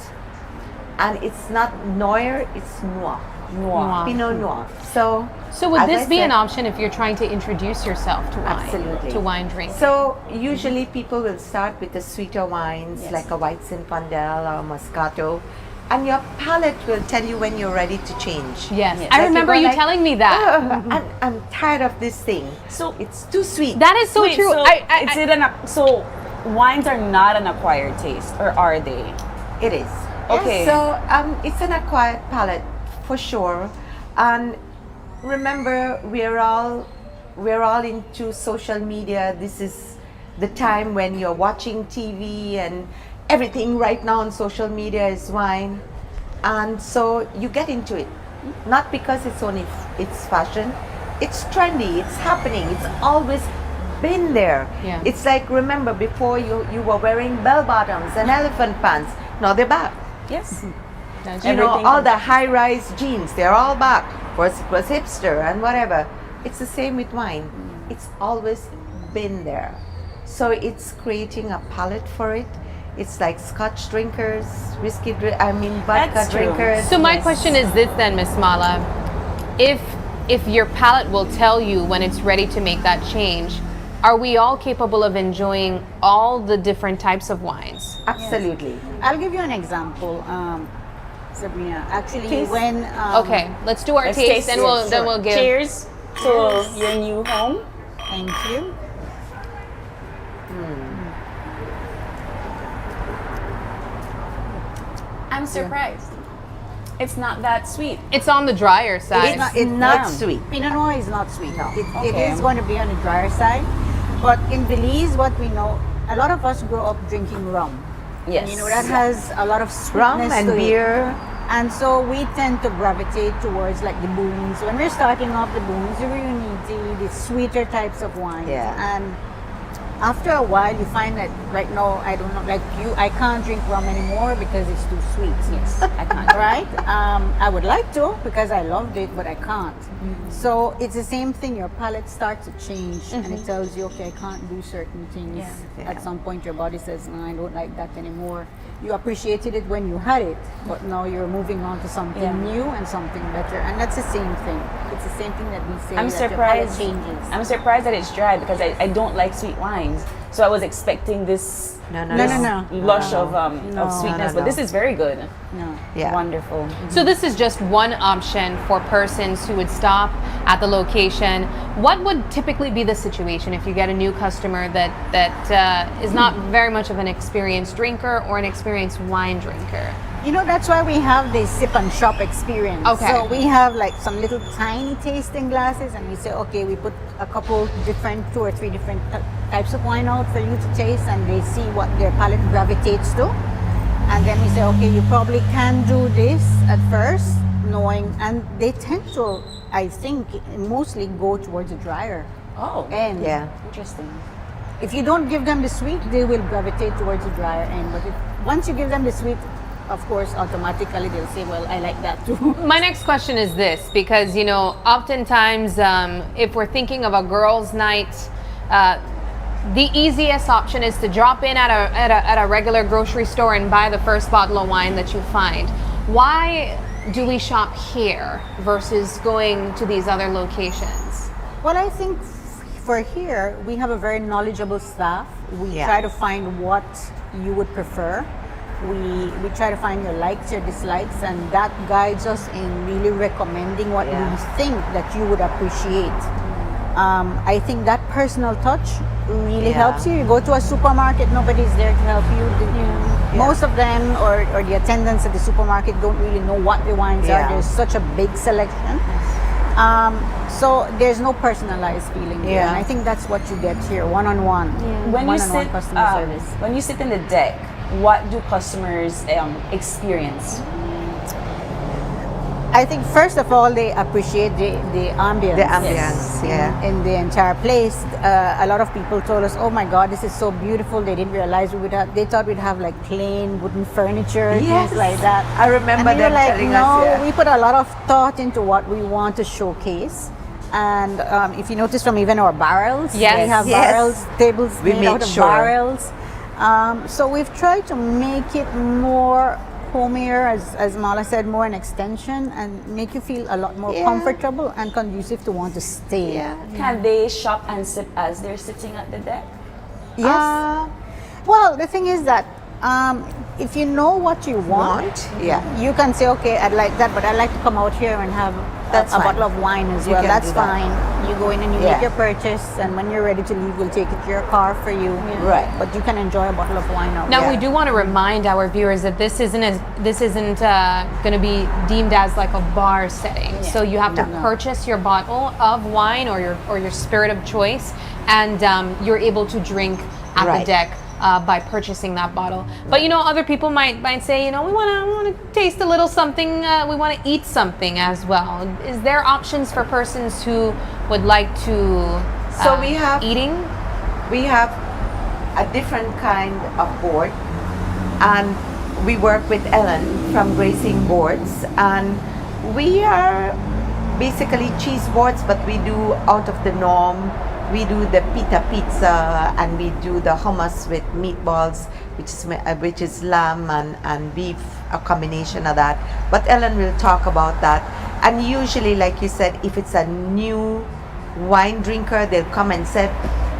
Speaker 14: and it's not Noir, it's Noir.
Speaker 4: Noir.
Speaker 14: Pinot Noir. So
Speaker 3: would
Speaker 14: as
Speaker 3: this
Speaker 14: I
Speaker 3: be an
Speaker 14: said-
Speaker 3: option if you're trying to introduce yourself to wine?
Speaker 14: Absolutely.
Speaker 3: To wine drinking.
Speaker 14: So usually people will start with the sweeter wines
Speaker 4: Yes.
Speaker 14: like a white Zinfandel or Moscato, and your palate will tell you when you're ready to change.
Speaker 3: Yes.
Speaker 14: Like
Speaker 3: I remember
Speaker 14: go
Speaker 3: you
Speaker 14: like,
Speaker 3: telling me that.
Speaker 14: I'm tired of this thing.
Speaker 4: So
Speaker 14: It's too sweet.
Speaker 3: That is so
Speaker 4: wait,
Speaker 3: true.
Speaker 4: So, so wines are not an acquired taste, or are they?
Speaker 14: It is.
Speaker 4: Okay.
Speaker 14: So it's an acquired palate for sure, and remember we're all into social media. This is the time when you're watching TV and everything right now on social media is wine, and so you get into it. Not because it's fashion, it's trendy, it's happening, it's always been there.
Speaker 3: Yeah.
Speaker 14: It's like, remember before you were wearing bell bottoms and elephant pants, now they're back.
Speaker 4: Yes.
Speaker 14: You know, all the high-rise jeans, they're all back. First it was hipster and whatever. It's the same with wine. It's always been there. So it's creating a palate for it. It's like Scotch drinkers, vodka
Speaker 4: That's true.
Speaker 14: drinkers.
Speaker 3: So my question is this then, Miss Mala. If your palate will tell you when it's ready to make that change, are we all capable of enjoying all the different types of wines?
Speaker 14: Absolutely.
Speaker 13: I'll give you an example, Sabrina. Actually,
Speaker 14: Taste.
Speaker 13: when
Speaker 3: Okay, let's do our
Speaker 4: Let's
Speaker 3: taste,
Speaker 4: taste
Speaker 3: and
Speaker 4: it.
Speaker 3: then we'll give.
Speaker 4: Cheers to your new home.
Speaker 13: Thank you.
Speaker 4: I'm surprised. It's not that sweet.
Speaker 3: It's on the drier side.
Speaker 14: It's not sweet.
Speaker 13: Pinot Noir is not sweet. No. It
Speaker 4: Okay.
Speaker 13: is going to be on the drier side. But in Belize, what we know, a lot of us grow up drinking rum.
Speaker 4: Yes.
Speaker 13: You know, that has a lot of sweetness
Speaker 14: Rum and
Speaker 13: to it.
Speaker 14: beer.
Speaker 13: And so we tend to gravitate towards like the boons. When we're starting off the boons, the Reuniti, the sweeter types of wines.
Speaker 14: Yeah.
Speaker 13: And after a while, you find that right now, I don't know, like you, I can't drink rum anymore because it's too sweet.
Speaker 4: Yes, I can't.
Speaker 13: Right? I would like to because I loved it, but I can't. So it's the same thing. Your palate starts to change, and it tells you, okay, I can't do certain things.
Speaker 4: Yeah.
Speaker 13: At some point, your body says, no, I don't like that anymore. You appreciated it when you had it, but now you're moving on to something new and something better, and that's the same thing. It's the same thing that we say.
Speaker 4: I'm
Speaker 13: that your palate
Speaker 4: surprised.
Speaker 13: changes.
Speaker 4: I'm surprised that it's dry because I don't like sweet wines. So I was expecting this
Speaker 13: No.
Speaker 4: lush of sweetness, but this is very good.
Speaker 13: No.
Speaker 14: Yeah.
Speaker 4: Wonderful.
Speaker 3: So this is just one option for persons who would stop at the location. What would typically be the situation if you get a new customer that is not very much of an experienced drinker or an experienced wine drinker?
Speaker 13: You know, that's why we have the sip and shop experience.
Speaker 3: Okay.
Speaker 13: So we have like some little tiny tasting glasses, and we say, okay, we put a couple different, 2 or 3 different types of wine out for you to taste, and they see what their palate gravitates to. And then we say, okay, you probably can do this at first, knowing, and they tend to, I think, mostly go towards the drier.
Speaker 4: Oh,
Speaker 13: And
Speaker 4: interesting.
Speaker 13: if you don't give them the sweet, they will gravitate towards the drier end. But once you give them the sweet, of course, automatically they'll say, well, I like that too.
Speaker 3: My next question is this, because, you know, oftentimes if we're thinking of a girls' night, the easiest option is to drop in at a regular grocery store and buy the first bottle of wine that you find. Why do we shop here versus going to these other locations?
Speaker 13: Well, I think for here, we have a very knowledgeable staff. We try to find what you would prefer. We try to find your likes, your dislikes, and that guides us in really recommending what we think that you would appreciate. I think that personal touch really helps you. You go to a supermarket, nobody's there to help you. Most of them or the attendants at the supermarket don't really know what the wines are. There's such a big selection. So there's no personalized feeling here. And I think that's what you get here, one-on-one.
Speaker 4: When you sit,
Speaker 13: customer service.
Speaker 4: when you sit in the deck, what do customers experience?
Speaker 13: I think first of all they appreciate the ambience.
Speaker 14: The ambience,
Speaker 13: in the entire place. A lot of people told us, "Oh my God, this is so beautiful." They didn't realize we would have. They thought we'd have like plain wooden furniture, things like that.
Speaker 14: I remember
Speaker 13: and we
Speaker 14: them
Speaker 13: were like,
Speaker 14: telling
Speaker 13: no,
Speaker 14: us.
Speaker 13: we put a lot of thought into what we want to showcase. And if you notice from even our barrels, we have barrels, tables
Speaker 14: We
Speaker 13: made
Speaker 14: made
Speaker 13: out of
Speaker 14: sure.
Speaker 13: barrels. So we've tried to make it more homier, as Mala said, more an extension and make you feel a lot more comfortable and conducive to want to stay.
Speaker 4: Can they shop and sip as they're sitting at the deck?
Speaker 13: Yes. Well, the thing is that if you know what you want, you can say, okay, I'd like that, but I'd like to come out here and have a bottle of wine as well. That's fine. You go in and you make your purchase, and when you're ready to leave, we'll take it to your car for you.
Speaker 14: Right.
Speaker 13: But you can enjoy a bottle of wine out
Speaker 3: Now
Speaker 13: there.
Speaker 3: we do want to remind our viewers that this isn't going to be deemed as like a bar setting. So you have to purchase your bottle of wine or your spirit of choice, and you're able to drink at the deck. By purchasing that bottle. But you know, other people might say, you know, we want to taste a little something, we want to eat something as well. Is there options for persons who would like to
Speaker 14: So we have
Speaker 3: eating?
Speaker 14: We have a different kind of board, and we work with Ellen from Grazing boards, and we are basically cheese boards, but we do out of the norm. We do the pita pizza, and we do the hummus with meatballs, which is lamb and beef, a combination of that. But Ellen will talk about that. And usually, like you said, if it's a new wine drinker, they'll come and say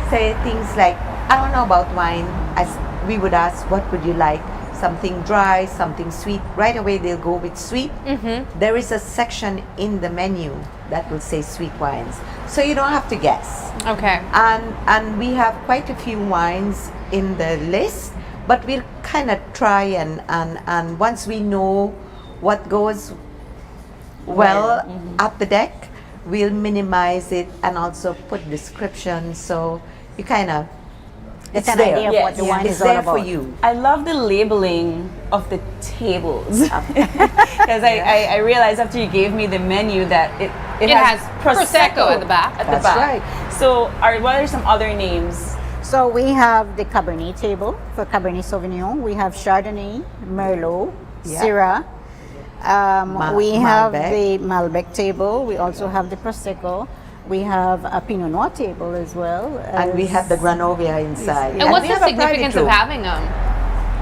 Speaker 14: things like, I don't know about wine. As we would ask, what would you like? Something dry, something sweet. Right away, they'll go with sweet. There is a section in the menu that will say sweet wines, so you don't have to guess.
Speaker 3: Okay.
Speaker 14: And we have quite a few wines in the list, but we'll kind of try and once we know what goes well at the deck, we'll minimize it and also put descriptions, so you kind of
Speaker 13: It's an idea of what the wine is all
Speaker 14: there
Speaker 13: about.
Speaker 14: for you.
Speaker 4: I love the labeling of the tables because I realized after you gave me the menu that it has Prosecco
Speaker 3: at the back.
Speaker 14: That's right.
Speaker 4: So what are some other names?
Speaker 13: So we have the Cabernet table for Cabernet Sauvignon. We have Chardonnay, Merlot, Syrah. We have
Speaker 14: Malbec.
Speaker 13: the Malbec table. We also have the Prosecco. We have a Pinot Noir table as well.
Speaker 14: And we have the Granovia inside.
Speaker 3: And what's
Speaker 14: we
Speaker 3: the
Speaker 14: have a private
Speaker 3: significance of
Speaker 14: room.
Speaker 3: having them?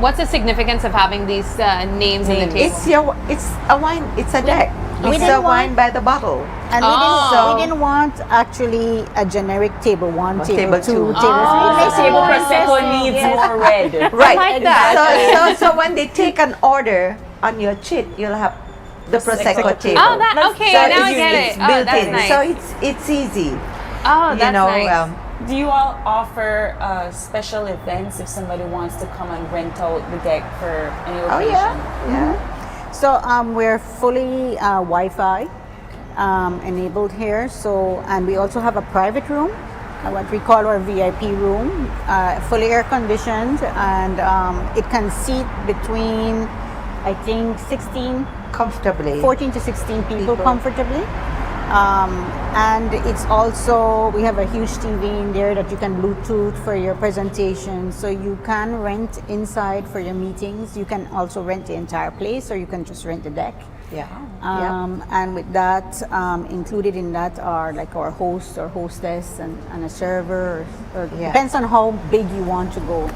Speaker 3: What's the significance of having these names in the table?
Speaker 14: It's a wine. It's a deck.
Speaker 13: We
Speaker 14: It's
Speaker 13: didn't
Speaker 14: a wine by the bottle.
Speaker 13: And we didn't want actually a generic table 1, table 2, table 3.
Speaker 4: Table Prosecco needs more red.
Speaker 14: Right.
Speaker 3: I like that.
Speaker 14: So when they take an order on your chit, you'll have the Prosecco table.
Speaker 3: Oh, okay.
Speaker 14: So
Speaker 3: Now I get it.
Speaker 14: it's built
Speaker 3: that's
Speaker 14: in.
Speaker 3: nice.
Speaker 14: So it's easy.
Speaker 3: Oh, that's nice.
Speaker 4: Do you all offer special events if somebody wants to come and rent out the deck for any occasion?
Speaker 13: So we're fully Wi-Fi enabled here. So, and we also have a private room, what we call our VIP room, fully air conditioned, and it can seat between, I think, 14 to 16 people comfortably. And it's also, we have a huge TV in there that you can Bluetooth for your presentation. So you can rent inside for your meetings. You can also rent the entire place, or you can just rent the deck. And with that, included in that are like our host or hostess and a server. Or depends on how big you want to go.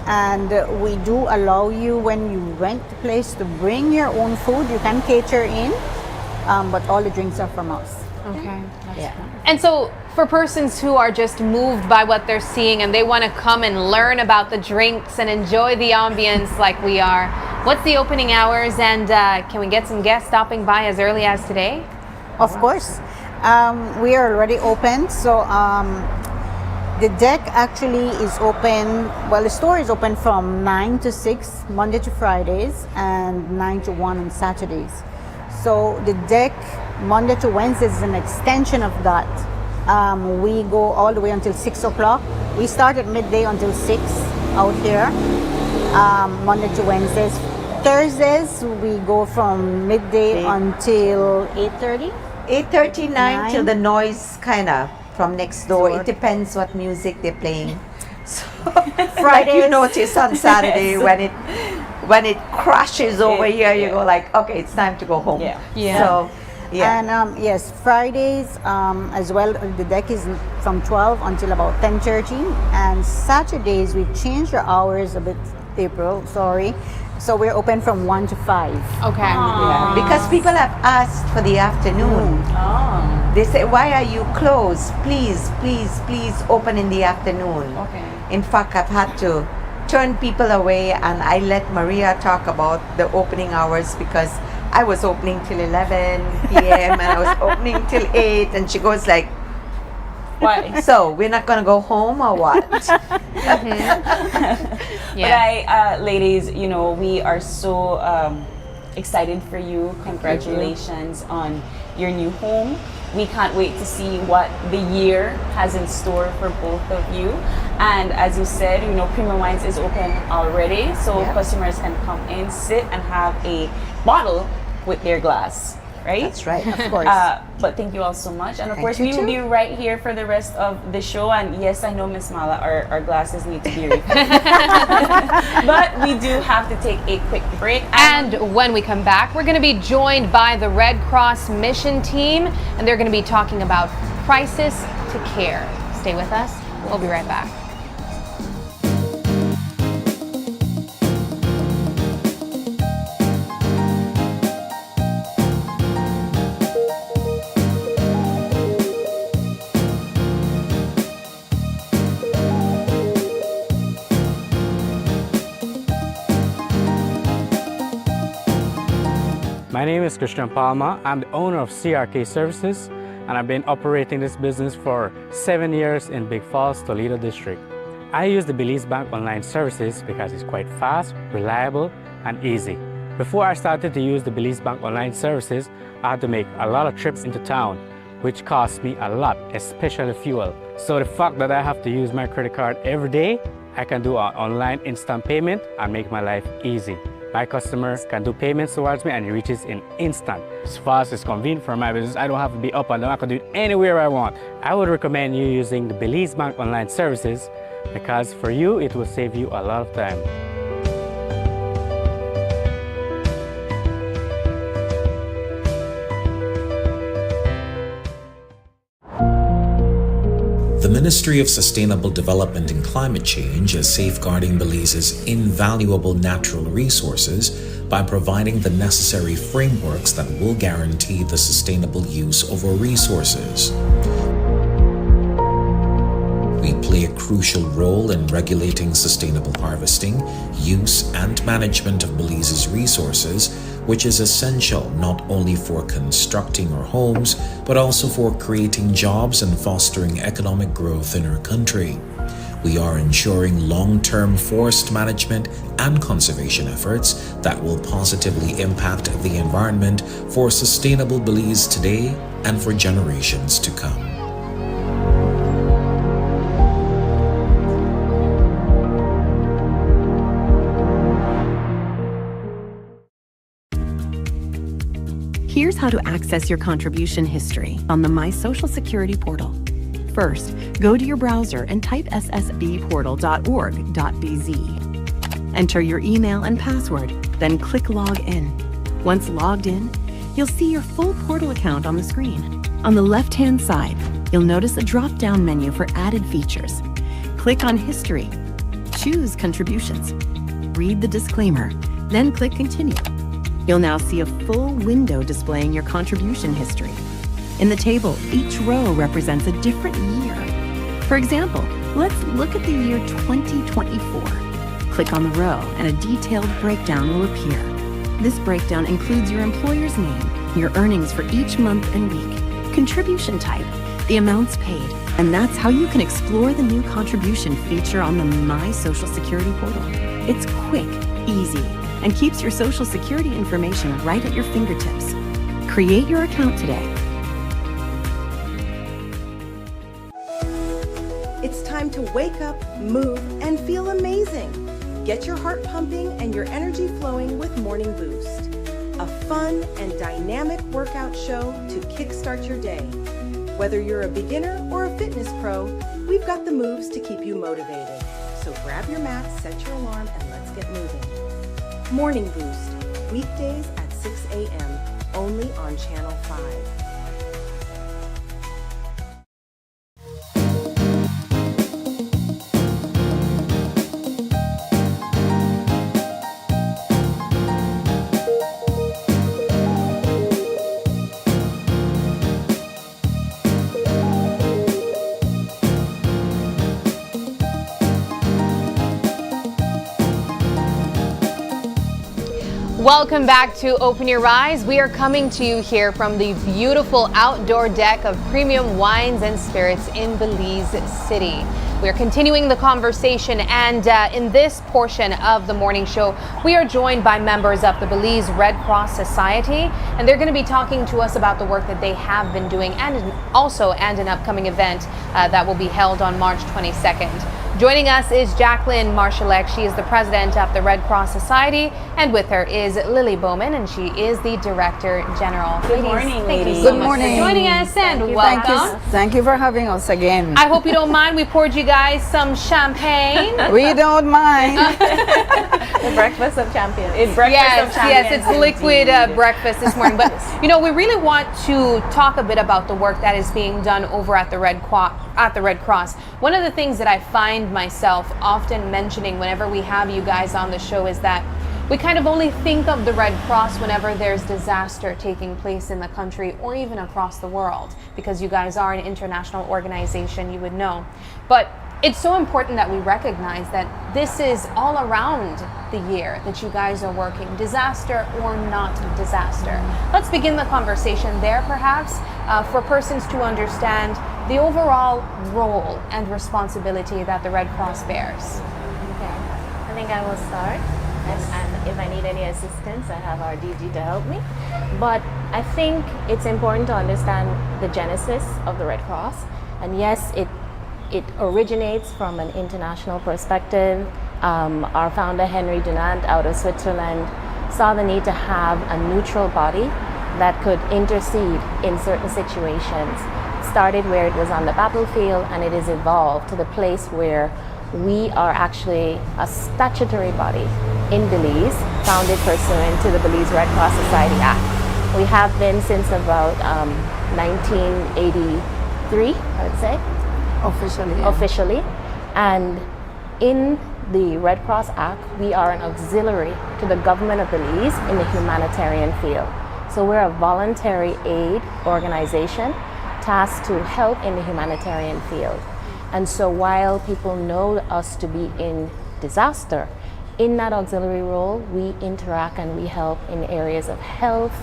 Speaker 13: And we do allow you, when you rent the place, to bring your own food. You can cater in, but all the drinks are from us.
Speaker 3: Okay. And so for persons who are just moved by what they're seeing and they want to come and learn about the drinks and enjoy the ambience like we are, what's the opening hours, and can we get some guests stopping by as early as today?
Speaker 13: Of course. We are already open. So the deck actually is open, well, the store is open from 9 to 6, Monday to Fridays, and 9 to 1 on Saturdays. So the deck, Monday to Wednesday, is an extension of that. We go all the way until 6 o'clock. We start at midday until 6 out here, Monday to Wednesdays. Thursdays, we go from midday until 8:30.
Speaker 14: 8:30, 9 till the noise kind of from next door. It depends what music they're playing. So, like you notice on Saturday when it crashes over here, you go like, okay, it's time to go home. So,
Speaker 13: And yes, Fridays as well, the deck is from 12 until about 10:30. And Saturdays, we've changed our hours a bit, April, sorry. So we're open from 1 to 5.
Speaker 3: Okay.
Speaker 14: Yeah, because people have asked for the afternoon. They say, why are you closed? Please, please, please open in the afternoon.
Speaker 4: Okay.
Speaker 14: In fact, I've had to turn people away, and I let Maria talk about the opening hours because I was opening till 11 p.m. and I was opening till 8, and she goes like,
Speaker 4: why?
Speaker 14: So we're not gonna go home or what?
Speaker 4: But ladies, you know, we are so excited for you. Congratulations on your new home. We can't wait to see what the year has in store for both of you. And as you said, you know, Premium Wines is open already, so customers can come in, sit, and have a bottle with their glass. Right?
Speaker 14: That's right.
Speaker 13: Of course.
Speaker 4: But thank you all so much. And of
Speaker 14: Thank
Speaker 4: course,
Speaker 14: you
Speaker 4: we will
Speaker 14: too.
Speaker 4: be right here for the rest of the show. And yes, I know, Miss Mala, our glasses need to be refilled. But we do have to take a quick break.
Speaker 3: And when we come back, we're going to be joined by the Red Cross mission team, and they're going to be talking about crisis to care. Stay with us. We'll be right back.
Speaker 6: My name is Christian Palma. I'm the owner of CRK Services, and I've been operating this business for 7 years in Big Falls, Toledo District. I use the Belize Bank online services because it's quite fast, reliable, and easy. Before I started to use the Belize Bank online services, I had to make a lot of trips into town, which cost me a lot, especially fuel. So the fact that I have to use my credit card every day, I can do an online instant payment and make my life easy. My customers can do payments towards me and it reaches in instant. It's fast, it's convenient for my business. I don't have to be up and down. I can do it anywhere I want. I would recommend you using the Belize Bank online services because for you, it will save you a lot of time.
Speaker 15: The Ministry of Sustainable Development and Climate Change is safeguarding Belize's invaluable natural resources by providing the necessary frameworks that will guarantee the sustainable use of our resources. We play a crucial role in regulating sustainable harvesting, use, and management of Belize's resources, which is essential not only for constructing our homes, but also for creating jobs and fostering economic growth in our country. We are ensuring long-term forest management and conservation efforts that will positively impact the environment for sustainable Belize today and for generations to come.
Speaker 16: Here's how to access your contribution history on the My Social Security portal. First, go to your browser and type ssbportal.org.bz. Enter your email and password, then click Log In. Once logged in, you'll see your full portal account on the screen. On the left-hand side, you'll notice a drop-down menu for added features. Click on History. Choose Contributions. Read the disclaimer, then click Continue. You'll now see a full window displaying your contribution history. In the table, each row represents a different year. For example, let's look at the year 2024. Click on the row and a detailed breakdown will appear. This breakdown includes your employer's name, your earnings for each month and week, contribution type, the amounts paid, and that's how you can explore the new contribution feature on the My Social Security portal. It's quick, easy, and keeps your Social Security information right at your fingertips. Create your account today.
Speaker 12: It's time to wake up, move, and feel amazing. Get your heart pumping and your energy flowing with Morning Boost. A fun and dynamic workout show to kickstart your day. Whether you're a beginner or a fitness pro, we've got the moves to keep you motivated. So grab your mat, set your alarm, and let's get moving. Morning Boost, weekdays at 6 a.m., only on Channel 5.
Speaker 3: Welcome back to Open Your Eyes. We are coming to you here from the beautiful outdoor deck of premium wines and spirits in Belize City. We're continuing the conversation, and in this portion of the morning show, we are joined by members of the Belize Red Cross Society, and they're going to be talking to us about the work that they have been doing and also an upcoming event that will be held on March 22nd. Joining us is Jacqueline Marshallek. She is the president of the Red Cross Society, and with her is Lily Bowman, and she is the director general.
Speaker 4: Good morning,
Speaker 3: Thank you
Speaker 4: ladies.
Speaker 3: so
Speaker 13: Good
Speaker 3: much
Speaker 13: morning.
Speaker 3: for joining us, and welcome.
Speaker 13: Thank you for having us again.
Speaker 3: I hope you don't mind. We poured you guys some champagne.
Speaker 13: We don't mind.
Speaker 4: The breakfast of champions. It's breakfast
Speaker 3: Yes,
Speaker 4: of champions.
Speaker 3: yes, it's liquid breakfast this morning. But you know, we really want to talk a bit about the work that is being done over at the Red Cross. One of the things that I find myself often mentioning whenever we have you guys on the show is that we kind of only think of the Red Cross whenever there's disaster taking place in the country or even across the world, because you guys are an international organization, you would know. But it's so important that we recognize that this is all around the year that you guys are working, disaster or not disaster. Let's begin the conversation there, perhaps, for persons to understand the overall role and responsibility that the Red Cross bears.
Speaker 17: Okay, I think I will start. And if I need any assistance, I have our DG to help me. But I think it's important to understand the genesis of the Red Cross. And yes, it originates from an international perspective. Our founder, Henry Dunant, out of Switzerland, saw the need to have a neutral body that could intercede in certain situations. It started where it was on the battlefield, and it has evolved to the place where we are actually a statutory body in Belize, founded pursuant to the Belize Red Cross Society Act. We have been since about 1983, I would say.
Speaker 13: Officially. Yeah.
Speaker 17: Officially. And in the Red Cross Act, we are an auxiliary to the government of Belize in the humanitarian field. So we're a voluntary aid organization tasked to help in the humanitarian field. And so while people know us to be in disaster, in that auxiliary role, we interact and we help in areas of health.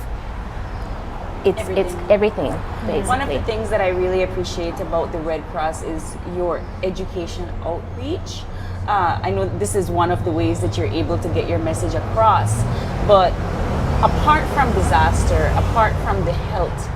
Speaker 17: It's everything, basically.
Speaker 4: One of the things that I really appreciate about the Red Cross is your education outreach. I know this is one of the ways that you're able to get your message across, but apart from disaster, apart from the health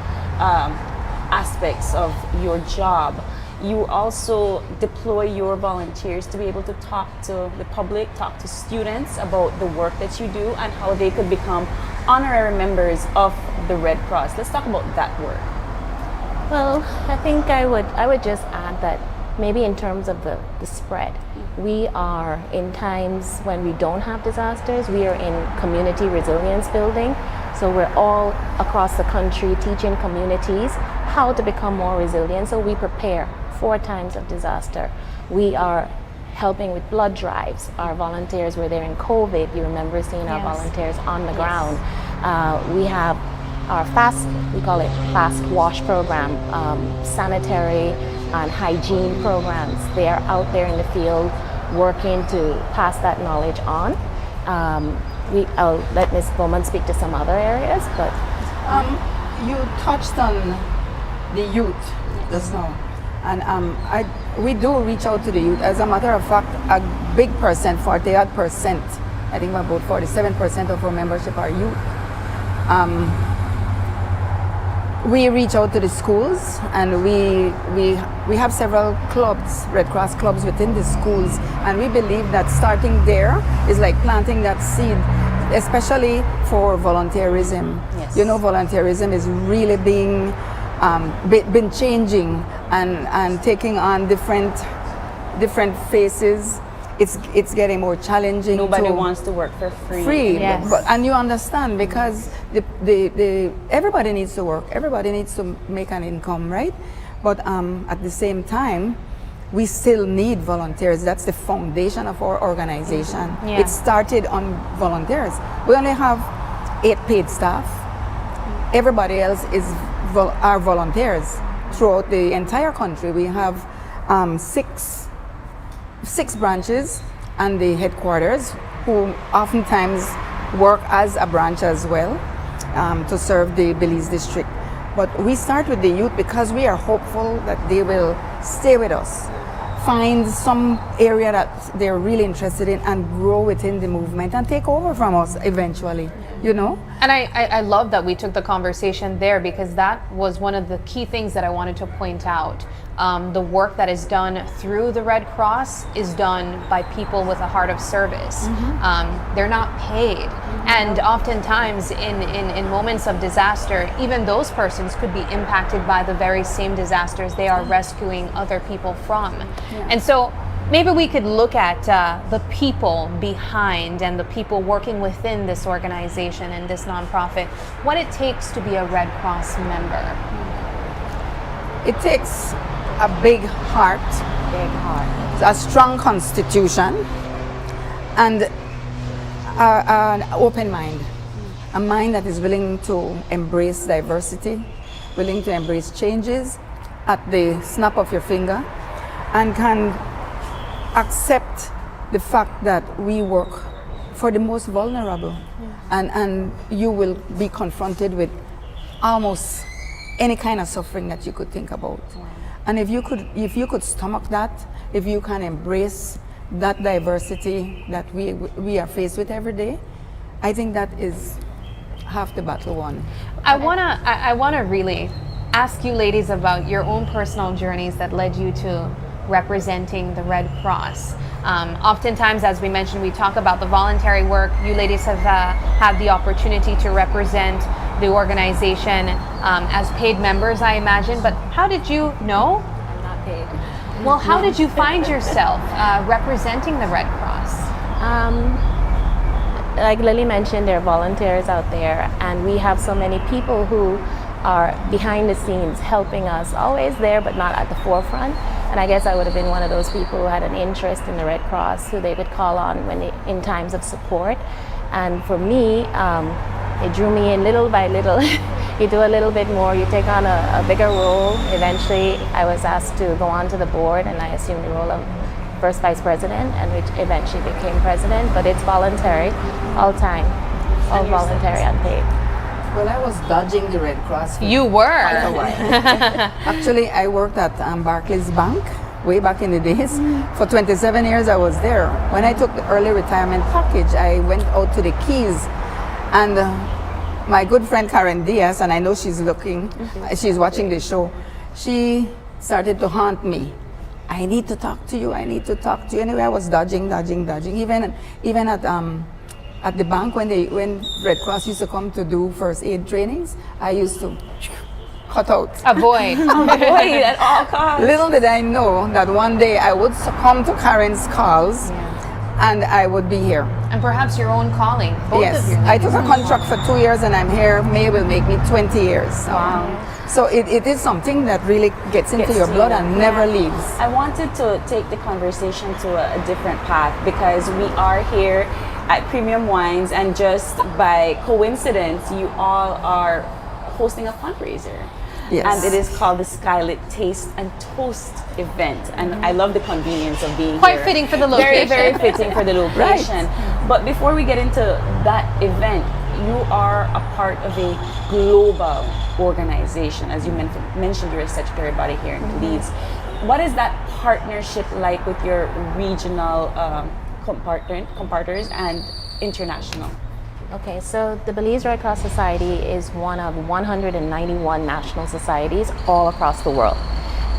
Speaker 4: aspects of your job, you also deploy your volunteers to be able to talk to the public, talk to students about the work that you do and how they could become honorary members of the Red Cross. Let's talk about that work.
Speaker 17: Well, I think I would just add that maybe in terms of the spread, we are in times when we don't have disasters, we are in community resilience building. So we're all across the country teaching communities how to become more resilient, so we prepare for times of disaster. We are helping with blood drives. Our volunteers were there in COVID. You remember seeing our volunteers on the ground. We have our we call it fast wash program, sanitary and hygiene programs. They are out there in the field working to pass that knowledge on. I'll let Ms. Bowman speak to some other areas, but
Speaker 13: You touched on the youth just now. And we do reach out to the youth. As a matter of fact, a big percent, 48%, I think about 47% of our membership are youth. We reach out to the schools, and we have several clubs, Red Cross clubs within the schools, and we believe that starting there is like planting that seed, especially for volunteerism.
Speaker 4: Yes.
Speaker 13: You know, volunteerism is really been changing and taking on different faces. It's getting more challenging.
Speaker 4: Nobody wants to work for free.
Speaker 13: Yes. And you understand, because the everybody needs to work. Everybody needs to make an income, right? But at the same time, we still need volunteers. That's the foundation of our organization.
Speaker 3: Yeah.
Speaker 13: It started on volunteers. We only have 8 paid staff. Everybody else are volunteers throughout the entire country. We have 6 branches and the headquarters, who oftentimes
Speaker 18: work as a branch as well to serve the Belize district. But we start with the youth because we are hopeful that they will stay with us, find some area that they're really interested in and grow within the movement and take over from us eventually, you know?
Speaker 3: And I love that we took the conversation there, because that was one of the key things that I wanted to point out. The work that is done through the Red Cross is done by people with a heart of service. They're not paid. And oftentimes in moments of disaster, even those persons could be impacted by the very same disasters they are rescuing other people from. And so maybe we could look at the people behind and the people working within this organization and this nonprofit, what it takes to be a Red Cross member.
Speaker 18: It takes a big heart, a strong constitution, and an open mind. A mind that is willing to embrace diversity, willing to embrace changes at the snap of your finger, and can accept the fact that we work for the most vulnerable. And you will be confronted with almost any kind of suffering that you could think about. And if you could stomach that, if you can embrace that diversity that we are faced with every day, I think that is half the battle won.
Speaker 3: I wanna really ask you ladies about your own personal journeys that led you to representing the Red Cross. Oftentimes, as we mentioned, we talk about the voluntary work. You ladies have had the opportunity to represent the organization as paid members, I imagine, but how did you know?
Speaker 17: I'm not paid.
Speaker 3: Well, how did you find yourself representing the Red Cross?
Speaker 17: Like Lily mentioned, there are volunteers out there, and we have so many people who are behind the scenes helping us, always there but not at the forefront. And I guess I would have been one of those people who had an interest in the Red Cross, who they could call on in times of support. And for me, it drew me in little by little. You do a little bit more, you take on a bigger role. Eventually, I was asked to go on to the board, and I assumed the role of first vice president, and which eventually became president. But it's voluntary, all time, all voluntary, unpaid.
Speaker 18: Well, I was dodging the Red Cross for
Speaker 3: You were.
Speaker 18: quite a while. Actually, I worked at Barclays Bank way back in the days. For 27 years, I was there. When I took the early retirement package, I went out to the Keys, and my good friend Karen Diaz, and I know she's she's watching the show, she started to haunt me. I need to talk to you, I need to talk to you. Anyway, I was dodging. Even at the bank, when Red Cross used to come to do first aid trainings, I used to cut out.
Speaker 3: Avoid.
Speaker 4: Avoid at all costs.
Speaker 18: Little did I know that one day I would succumb to Karen's calls, and I would be here.
Speaker 3: And perhaps your own calling. Both
Speaker 18: Yes,
Speaker 3: of you.
Speaker 18: I took a contract for 2 years, and I'm here. May will make me 20 years. So it is something that really gets into your blood and never leaves.
Speaker 4: I wanted to take the conversation to a different path, because we are here at Premium Wines, and just by coincidence, you all are hosting a fundraiser.
Speaker 18: Yes.
Speaker 4: And it is called the Skylit Taste and Toast event. And I love the convenience of being
Speaker 3: Quite
Speaker 4: here.
Speaker 3: fitting for the
Speaker 4: Very,
Speaker 3: location.
Speaker 4: very fitting for the location. But before we get into that event, you are a part of a global organization. As you mentioned, you're a statutory body here in Belize. What is that partnership like with your regional compartners and international?
Speaker 17: Okay, so the Belize Red Cross Society is one of 191 national societies all across the world.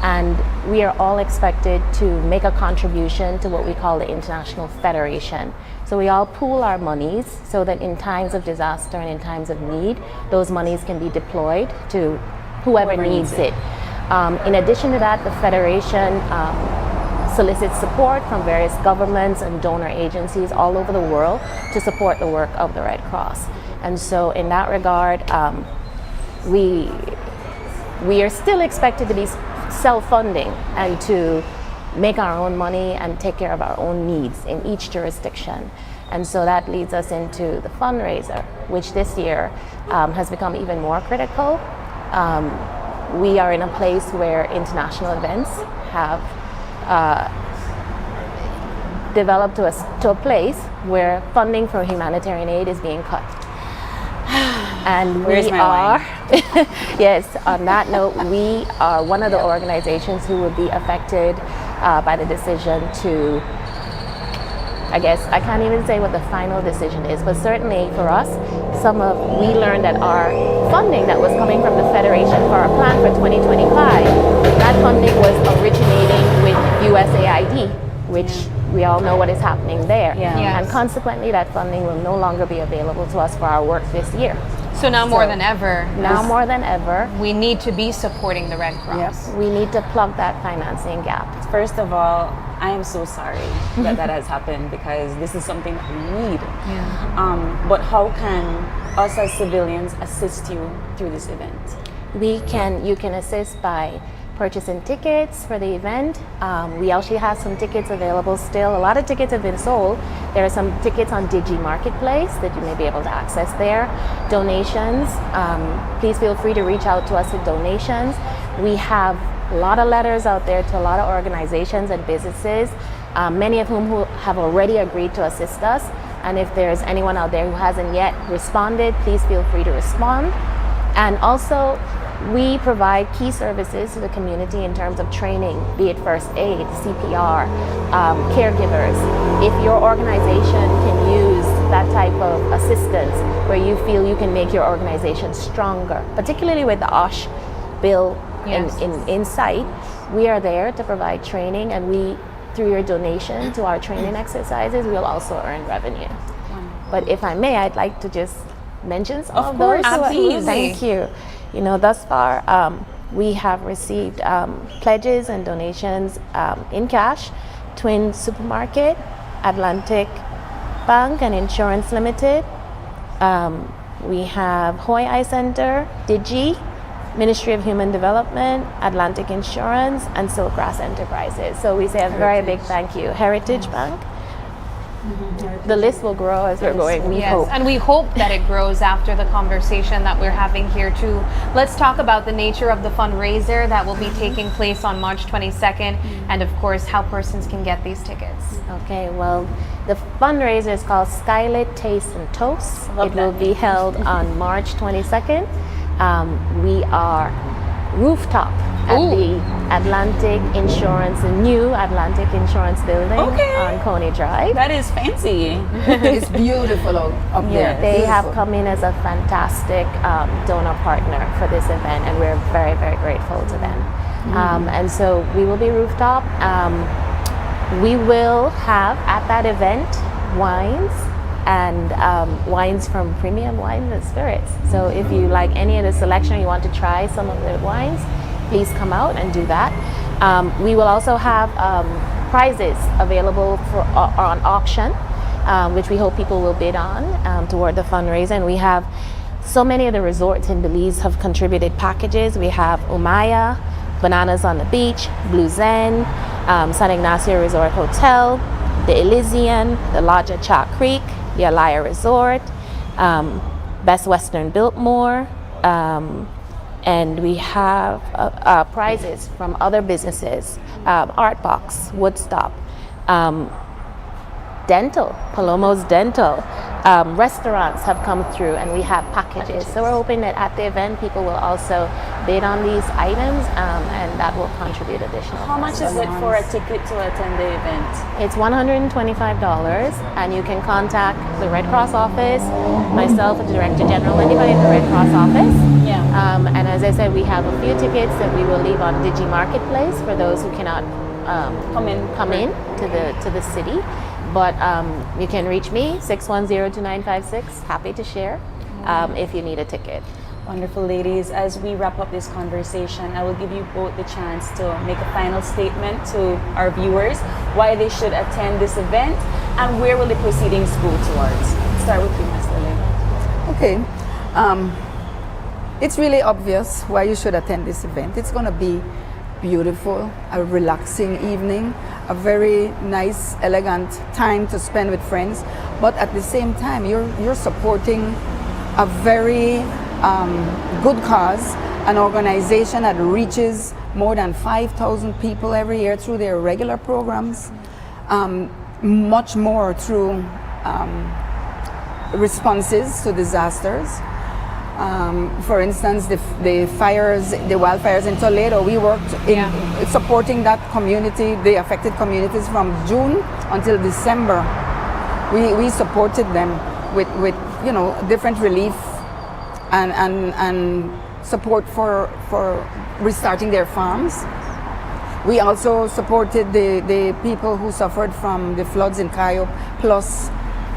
Speaker 17: And we are all expected to make a contribution to what we call the International Federation. So we all pool our monies so that in times of disaster and in times of need, those monies can be deployed to whoever needs it. In addition to that, the Federation solicits support from various governments and donor agencies all over the world to support the work of the Red Cross. And so in that regard, we are still expected to be self-funding and to make our own money and take care of our own needs in each jurisdiction. And so that leads us into the fundraiser, which this year has become even more critical. We are in a place where international events have developed to a place where funding for humanitarian aid is being cut. And
Speaker 4: Where's
Speaker 17: we
Speaker 4: my
Speaker 17: are,
Speaker 4: wine?
Speaker 17: yes, on that note, we are one of the organizations who will be affected by the decision to, I guess, I can't even say what the final decision is, but certainly for us, we learned that our funding that was coming from the Federation for our plan for 2025, that funding was originating with USAID, which we all know what is happening there. And consequently, that funding will no longer be available to us for our work this year.
Speaker 3: So now more than ever.
Speaker 17: Now more than ever.
Speaker 3: We need to be supporting the Red Cross.
Speaker 17: We need to plug that financing gap.
Speaker 4: First of all, I am so sorry that that has happened, because this is something that we need. But how can us as civilians assist you through this event?
Speaker 17: You can assist by purchasing tickets for the event. We actually have some tickets available still. A lot of tickets have been sold. There are some tickets on Digi Marketplace that you may be able to access there. Donations, please feel free to reach out to us with donations. We have a lot of letters out there to a lot of organizations and businesses, many of whom who have already agreed to assist us. And if there's anyone out there who hasn't yet responded, please feel free to respond. And also, we provide key services to the community in terms of training, be it first aid, CPR, caregivers. If your organization can use that type of assistance where you feel you can make your organization stronger, particularly with the OSH bill in sight, we are there to provide training, and we, through your donation to our training exercises, we'll also earn revenue. But if I may, I'd like to just mention some of those.
Speaker 3: Absolutely.
Speaker 17: Thank you. You know, thus far, we have received pledges and donations in cash. Twin Supermarket, Atlantic Bank and Insurance Limited. We have Hoy Eye Center, Digi, Ministry of Human Development, Atlantic Insurance, and Silkgrass Enterprises. So we say a very big thank you. Heritage Bank. The list will grow as we're going, we hope.
Speaker 3: And we hope that it grows after the conversation that we're having here too. Let's talk about the nature of the fundraiser that will be taking place on March 22nd, and of course how persons can get these tickets.
Speaker 17: Okay, well, the fundraiser is called Skylit Taste and Toast. It will be held on March 22nd. We are rooftop at the Atlantic Insurance, the new Atlantic Insurance building on Coney Drive.
Speaker 4: That is fancy.
Speaker 18: It's beautiful up there.
Speaker 17: They have come in as a fantastic donor partner for this event, and we're very, very grateful to them. And so we will be rooftop. We will have at that event wines and wines from premium wines and spirits. So if you like any of the selection, you want to try some of the wines, please come out and do that. We will also have prizes available for on auction, which we hope people will bid on toward the fundraiser. And we have so many of the resorts in Belize have contributed packages. We have Umaya, Bananas on the Beach, Blue Zen, San Ignacio Resort Hotel, the Elysian, the Lodge at Chalk Creek, the Alaya Resort, Best Western Biltmore, and we have prizes from other businesses, Artbox, Woodstop, Dental, Palomo's Dental. Restaurants have come through, and we have packages. So we're hoping that at the event, people will also bid on these items, and that will contribute additional.
Speaker 4: How much is it for a ticket to attend the event?
Speaker 17: It's $125, and you can contact the Red Cross office, myself, the Director General, anybody in the Red Cross office. And as I said, we have a few tickets that we will leave on Digi Marketplace for those who cannot come in to the city. But you can reach me, 610-2956. Happy to share if you need a ticket.
Speaker 4: Wonderful, ladies. As we wrap up this conversation, I will give you both the chance to make a final statement to our viewers, why they should attend this event, and where will the proceedings go towards. Start with you, Ms. Lily.
Speaker 18: Okay. It's really obvious why you should attend this event. It's going to be beautiful, a relaxing evening, a very nice, elegant time to spend with friends. But at the same time, you're supporting a very good cause, an organization that reaches more than 5,000 people every year through their regular programs. much more through responses to disasters. For instance, the wildfires in Toledo, we worked in supporting that community, the affected communities from June until December. We supported them with different relief and support for restarting their farms. We also supported the people who suffered from the floods in Cayo, plus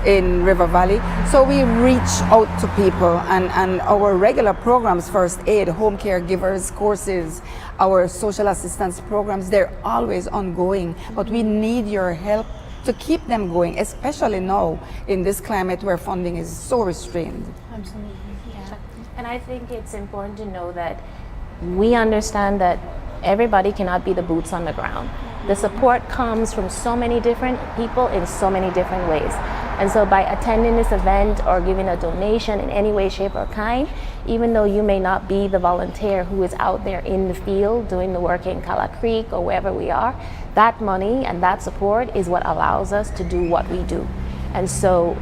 Speaker 18: in River Valley. So we reach out to people, and our regular programs, first aid, home caregivers courses, our social assistance programs, they're always ongoing, but we need your help to keep them going, especially now in this climate where funding is so restrained.
Speaker 17: Absolutely, yeah. And I think it's important to know that we understand that everybody cannot be the boots on the ground. The support comes from so many different people in so many different ways. And so by attending this event or giving a donation in any way, shape, or kind, even though you may not be the volunteer who is out there in the field doing the work in Cala Creek or wherever we are, that money and that support is what allows us to do what we do. And so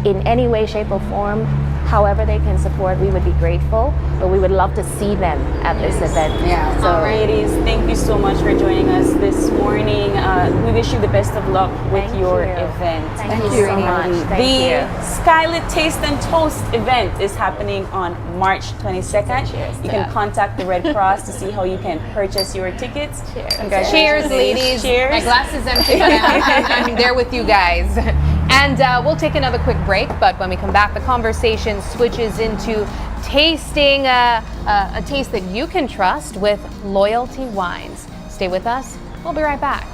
Speaker 17: in any way, shape, or form, however they can support, we would be grateful, but we would love to see them at this event.
Speaker 4: Yeah. So, ladies, thank you so much for joining us this morning. We wish you the best of luck with your event.
Speaker 17: Thank you so much.
Speaker 4: The Skylit Taste and Toast event is happening on March 22nd. You can contact the Red Cross to see how you can purchase your tickets. Congratulations.
Speaker 3: Cheers, ladies.
Speaker 4: Cheers.
Speaker 3: My glass is empty, but I'm there with you guys. And we'll take another quick break, but when we come back, the conversation switches into tasting a taste that you can trust with Loyalty Wines. Stay with us. We'll be right back.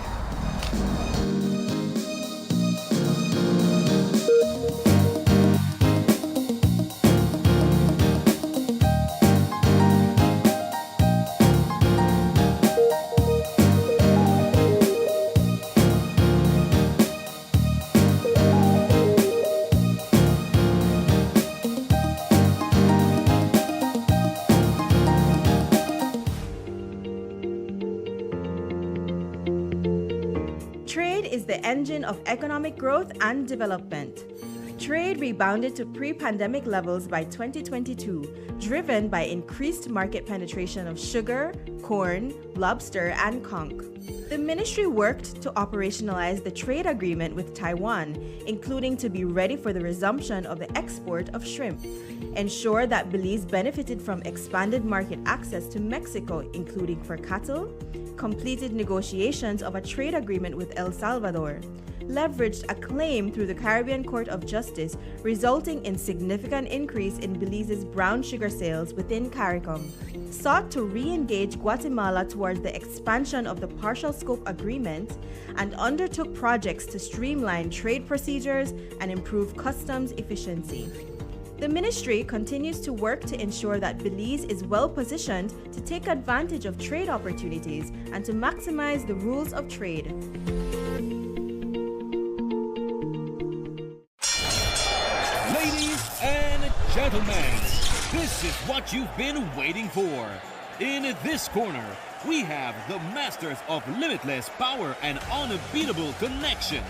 Speaker 12: The engine of economic growth and development. Trade rebounded to pre-pandemic levels by 2022, driven by increased market penetration of sugar, corn, lobster, and conch. The ministry worked to operationalize the trade agreement with Taiwan, including to be ready for the resumption of the export of shrimp, ensure that Belize benefited from expanded market access to Mexico, including for cattle, completed negotiations of a trade agreement with El Salvador, leveraged a claim through the Caribbean Court of Justice, resulting in significant increase in Belize's brown sugar sales within CARICOM, sought to re-engage Guatemala towards the expansion of the partial scope agreement, and undertook projects to streamline trade procedures and improve customs efficiency. The ministry continues to work to ensure that Belize is well positioned to take advantage of trade opportunities and to maximize the rules of trade.
Speaker 8: Ladies and gentlemen, this is what you've been waiting for. In this corner, we have the masters of limitless power and unbeatable connections.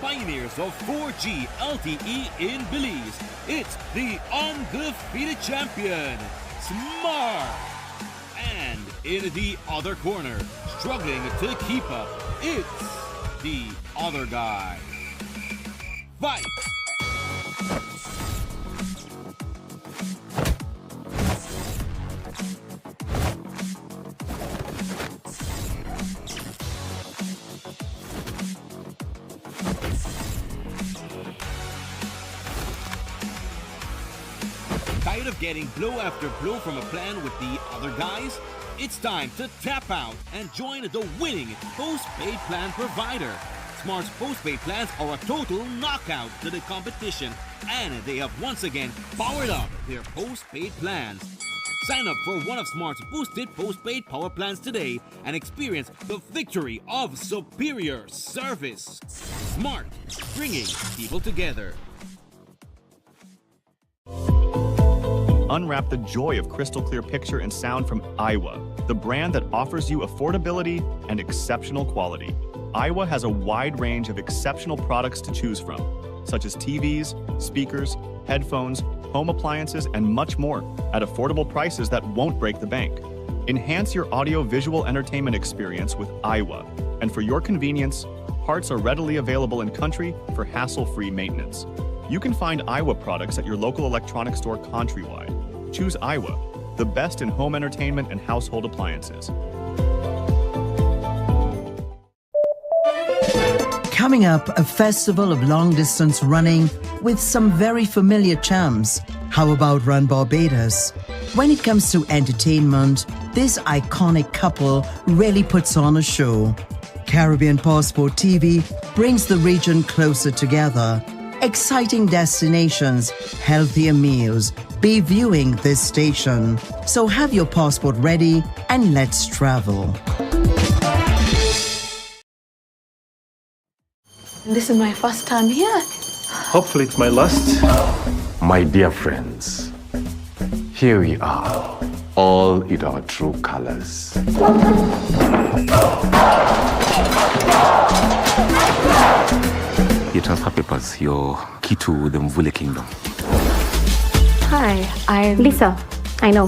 Speaker 8: Pioneers of 4G LTE in Belize, it's the undefeated champion, Smart. And in the other corner, struggling to keep up, it's the other guy. Fight! Tired of getting blow after blow from a plan with the other guys? It's time to tap out and join the winning postpaid plan provider. Smart's postpaid plans are a total knockout to the competition, and they have once again powered up their postpaid plans. Sign up for one of Smart's boosted postpaid power plans today and experience the victory of superior service. Smart, bringing people together.
Speaker 19: Unwrap the joy of crystal clear picture and sound from Iowa, the brand that offers you affordability and exceptional quality. Iowa has a wide range of exceptional products to choose from, such as TVs, speakers, headphones, home appliances, and much more at affordable prices that won't break the bank. Enhance your audio-visual entertainment experience with Iowa, and for your convenience, parts are readily available in country for hassle-free maintenance. You can find Iowa products at your local electronics store countrywide. Choose Iowa, the best in home entertainment and household appliances.
Speaker 20: Coming up, a festival of long-distance running with some very familiar charms. How about Run Barbados? When it comes to entertainment, this iconic couple really puts on a show. Caribbean Passport TV brings the region closer together. Exciting destinations, healthier meals. Be viewing this station. So have your passport ready and let's travel.
Speaker 21: This is my first time here.
Speaker 22: Hopefully it's my last. My dear friends, here we are, all in our true colors. Your transfer papers, your key to the Mvule Kingdom.
Speaker 21: Hi, I'm Lisa. I know.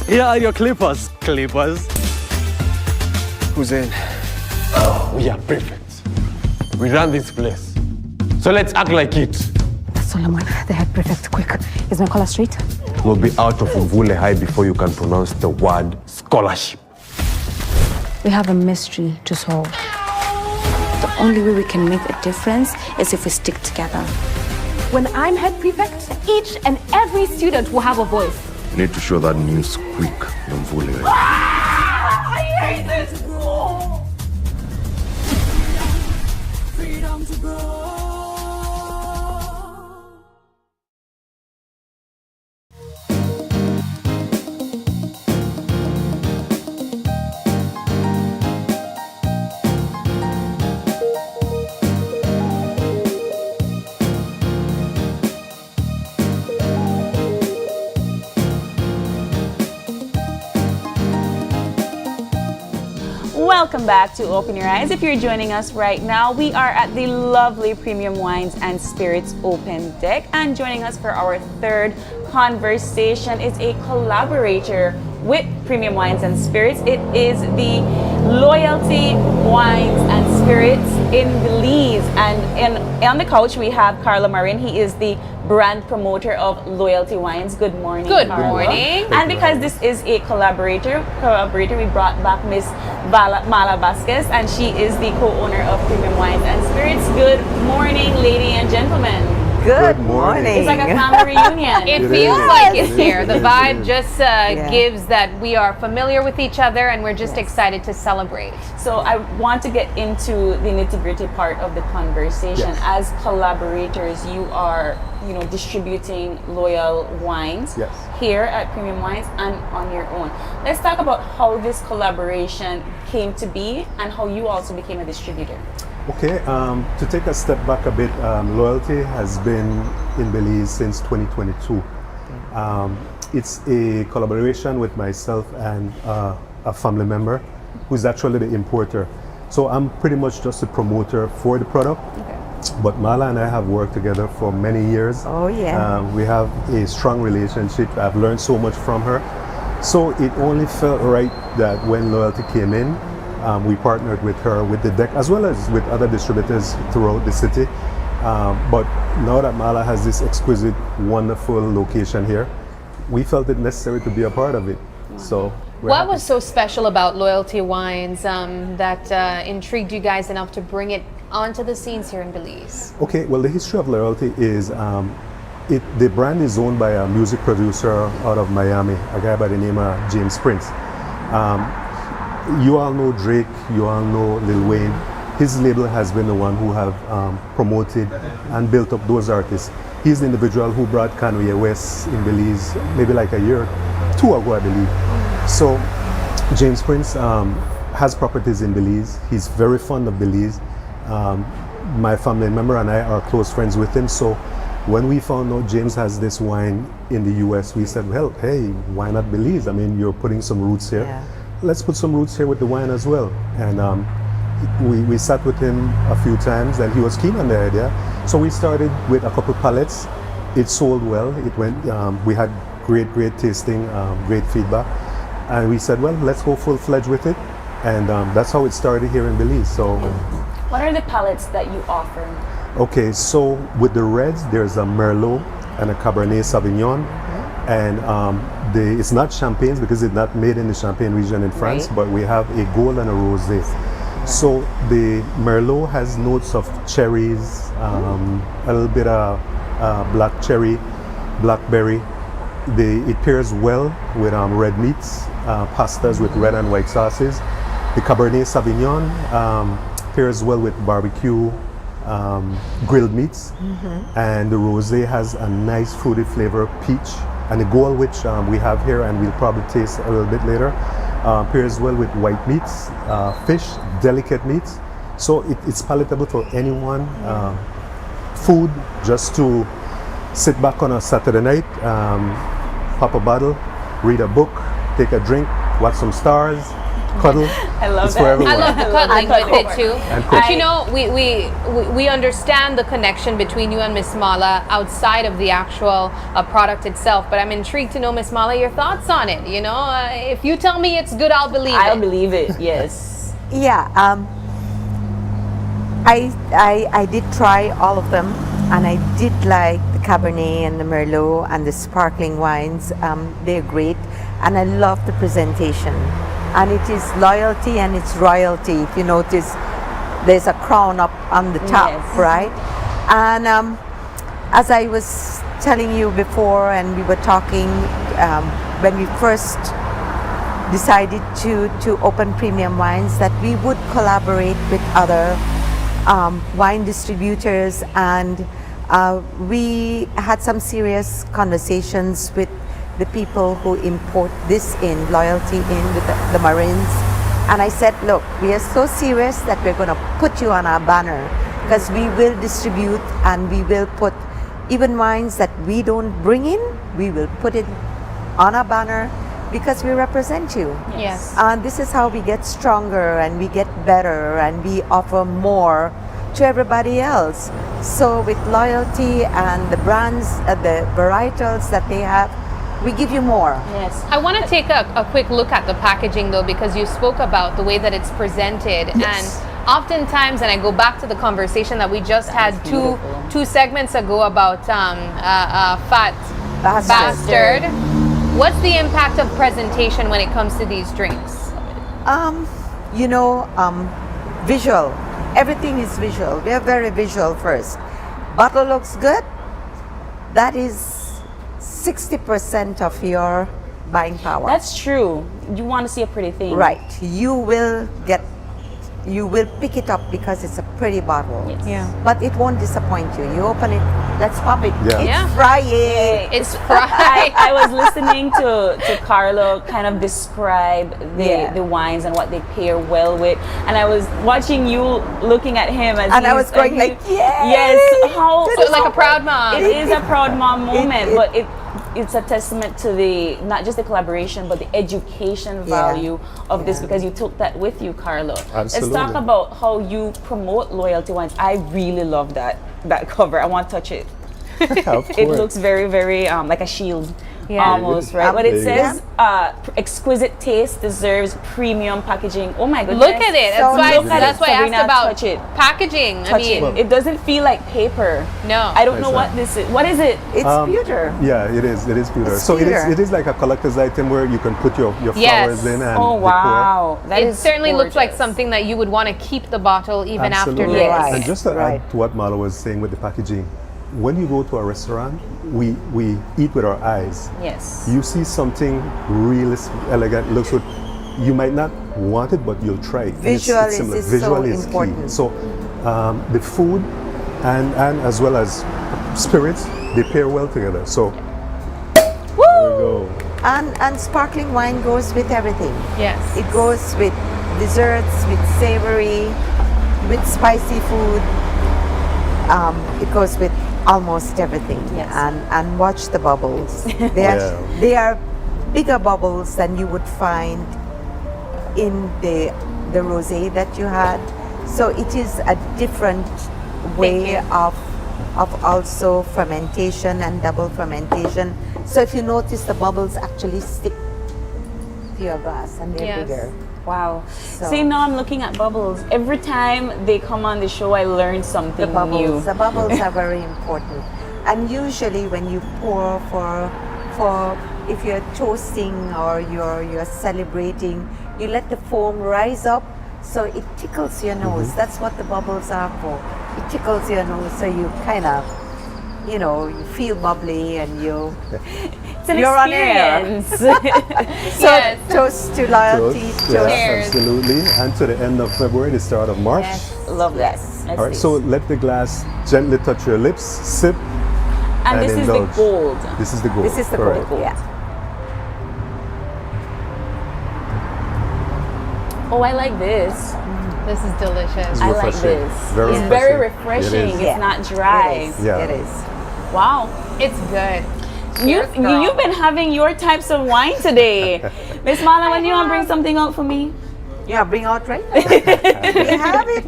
Speaker 22: Here are your clippers. Clippers. Who's in? We are perfect. We run this place. So let's act like it.
Speaker 21: Solomon, the head prefect, quick. Is my collar straight?
Speaker 22: We'll be out of Mvule High before you can pronounce the word scholarship.
Speaker 21: We have a mystery to solve. The only way we can make a difference is if we stick together. When I'm head prefect, each and every student will have a voice.
Speaker 22: You need to show that news quick, Mvule.
Speaker 21: I hate this, bro! Freedom to grow.
Speaker 4: Welcome back to Open Your Eyes. If you're joining us right now, we are at the lovely Premium Wines and Spirits Open Deck, and joining us for our third conversation is a collaborator with Premium Wines and Spirits. It is the Loyalty Wines and Spirits in Belize, and on the couch we have Carla Marin. He is the brand promoter of Loyalty Wines. Good morning.
Speaker 3: Good
Speaker 4: Carla.
Speaker 3: morning.
Speaker 4: And because this is a collaborator, we brought back Miss Mala Vasquez, and she is the co-owner of Premium Wines and Spirits. Good morning, ladies and gentlemen.
Speaker 14: Good morning.
Speaker 4: It's like a family reunion.
Speaker 3: It feels like it here. The vibe just gives that we are familiar with each other and we're just excited to celebrate.
Speaker 4: So I want to get into the nitty-gritty part of the conversation.
Speaker 23: Yes.
Speaker 4: As collaborators, you are, distributing Loyal Wines here at Premium Wines and on your own. Let's talk about how this collaboration came to be and how you also became a distributor.
Speaker 23: Okay, to take a step back a bit, Loyalty has been in Belize since 2022. It's a collaboration with myself and a family member who's actually the importer. So I'm pretty much just a promoter for the product. But Mala and I have worked together for many years.
Speaker 14: Oh yeah.
Speaker 23: We have a strong relationship. I've learned so much from her. So it only felt right that when Loyalty came in, we partnered with her with the deck as well as with other distributors throughout the city. But now that Mala has this exquisite, wonderful location here, we felt it necessary to be a part of it. So
Speaker 3: what was so special about Loyalty Wines that intrigued you guys enough to bring it onto the scenes here in Belize?
Speaker 23: Okay, well, the history of Loyalty is the brand is owned by a music producer out of Miami, a guy by the name of James Prince. You all know Drake, you all know Lil Wayne. His label has been the one who have promoted and built up those artists. He's the individual who brought Kanye West in Belize maybe like a year, 2 ago, I believe. So James Prince has properties in Belize. He's very fond of Belize. My family member and I are close friends with him. So when we found out James has this wine in the US, we said, well, hey, why not Belize? I mean, you're putting some roots here.
Speaker 14: Yeah.
Speaker 23: Let's put some roots here with the wine as well. And we sat with him a few times, and he was keen on the idea. So we started with a couple pallets. It sold well. It went. We had great tasting, great feedback, and we said, well, let's go full-fledged with it, and that's how it started here in Belize. So,
Speaker 4: What are the palettes that you offer?
Speaker 23: okay, so with the reds, there's a Merlot and a Cabernet Sauvignon, and it's not champagnes because it's not made in the Champagne region in France, but we have a gold and a rosé. So the Merlot has notes of cherries, a little bit of black cherry, blackberry. It pairs well with red meats, pastas with red and white sauces. The Cabernet Sauvignon pairs well with barbecue, grilled meats, and the rosé has a nice fruity flavor, peach, and the gold, which we have here and we'll probably taste a little bit later, pairs well with white meats, fish, delicate meats. So it's palatable for anyone. Food just to sit back on a Saturday night, pop a bottle, read a book, take a drink, watch some stars, cuddle.
Speaker 4: I love that.
Speaker 3: I love the cuddling with it too.
Speaker 23: And cook.
Speaker 3: But you know, we understand the connection between you and Miss Mala outside of the actual product itself. But I'm intrigued to know, Miss Mala, your thoughts on it. You know, if you tell me it's good, I'll believe it.
Speaker 4: I'll believe it. Yes.
Speaker 14: Yeah. I did try all of them, and I did like the Cabernet and the Merlot and the sparkling wines. They're great, and I love the presentation. And it is loyalty and it's royalty. If you notice, there's a crown up on the top, right? And as I was telling you before, and we were talking when we first decided to open Premium Wines, that we would collaborate with other wine distributors, and we had some serious conversations with the people who import this in, loyalty in, with the Marines. And I said, look, we are so serious that we're going to put you on our banner, because we will distribute and we will put even wines that we don't bring in, we will put it on our banner because we represent you.
Speaker 3: Yes.
Speaker 14: And this is how we get stronger and we get better and we offer more to everybody else. So with loyalty and the brands, the varietals that they have, we give you more.
Speaker 3: Yes. I want to take a quick look at the packaging though, because you spoke about the way that it's presented.
Speaker 14: Yes.
Speaker 3: And oftentimes, and I go back to the conversation that we just had two segments ago about Fat Bastard. What's the impact of presentation when it comes to these drinks?
Speaker 14: You know, visual. Everything is visual. We are very visual first. Bottle looks good. That is 60% of your buying power.
Speaker 4: That's true. You want to see a pretty thing.
Speaker 14: Right. You will pick it up because it's a pretty bottle.
Speaker 4: Yes.
Speaker 3: Yeah.
Speaker 14: But it won't disappoint you. You open it, let's pop it.
Speaker 23: Yeah.
Speaker 14: It's frying.
Speaker 3: It's fried.
Speaker 4: I was listening to Carlo kind of describe the wines and what they pair well with, and I was watching you looking at him as
Speaker 14: I was going like,
Speaker 4: yes, how
Speaker 3: So like a proud mom.
Speaker 4: It is a proud mom moment, but it's a testament to not just the collaboration, but the education value of this, because you took that with you, Carlo.
Speaker 23: Absolutely.
Speaker 4: Let's talk about how you promote loyalty wines. I really love that cover. I want to touch it. It looks very, very like a shield. Almost, right? But it says exquisite taste deserves premium packaging. Oh my goodness.
Speaker 3: Look at it. That's why I asked about packaging.
Speaker 4: Touch it. It doesn't feel like paper.
Speaker 3: No.
Speaker 4: I don't know what this is. What is it?
Speaker 14: It's pewter.
Speaker 23: Yeah, it is. It is pewter.
Speaker 14: It's
Speaker 23: So
Speaker 14: pewter.
Speaker 23: it is like a collector's item where you can put your flowers in and
Speaker 4: oh wow.
Speaker 3: That it certainly looks like something that you would want to keep the bottle even
Speaker 23: Absolutely.
Speaker 3: after this.
Speaker 23: And just to add to what Marla was saying with the packaging, when you go to a restaurant, we eat with our eyes.
Speaker 4: Yes.
Speaker 23: You see something really elegant, looks good. You might not want it, but you'll try it.
Speaker 14: Visual is so important.
Speaker 23: Key. So the food and as well as spirits, they pair well together. So there we go.
Speaker 14: And sparkling wine goes with everything.
Speaker 3: Yes.
Speaker 14: It goes with desserts, with savory, with spicy food. It goes with almost everything.
Speaker 4: Yes.
Speaker 14: And watch the bubbles. They are bigger bubbles than you would find in the rosé that you had. So it is a different way of also fermentation and double fermentation. So if you notice, the bubbles actually stick to your glass and they're bigger.
Speaker 4: Wow.
Speaker 14: So-
Speaker 4: See, now I'm looking at bubbles. Every time they come on the show, I learn something new.
Speaker 14: The bubbles are very important. And usually when you pour for if you're toasting or you're celebrating, you let the foam rise up so it tickles your nose. That's what the bubbles are for. It tickles your nose so you kind of, you know, you feel bubbly and you're on air.
Speaker 4: experience.
Speaker 14: So toast to loyalty.
Speaker 23: Toast, yes, absolutely. And to the end of February, the start of March.
Speaker 4: Love that.
Speaker 23: All right, so let the glass gently touch your lips, sip,
Speaker 4: And this is the
Speaker 23: indulge.
Speaker 4: gold.
Speaker 23: This is the gold.
Speaker 14: This is the
Speaker 23: correct.
Speaker 14: gold, yeah.
Speaker 4: Oh, I like this.
Speaker 3: This is delicious.
Speaker 23: It's
Speaker 4: I like
Speaker 23: refreshing.
Speaker 4: this.
Speaker 23: Very
Speaker 4: It's very
Speaker 23: refreshing.
Speaker 4: refreshing.
Speaker 23: It is.
Speaker 4: It's not dry.
Speaker 14: It is.
Speaker 23: Yeah.
Speaker 14: It is.
Speaker 4: Wow.
Speaker 3: It's good.
Speaker 4: You've been having your types of wine today. Miss Mala, when you want to bring something out for me?
Speaker 14: Yeah, bring out right now. We have it.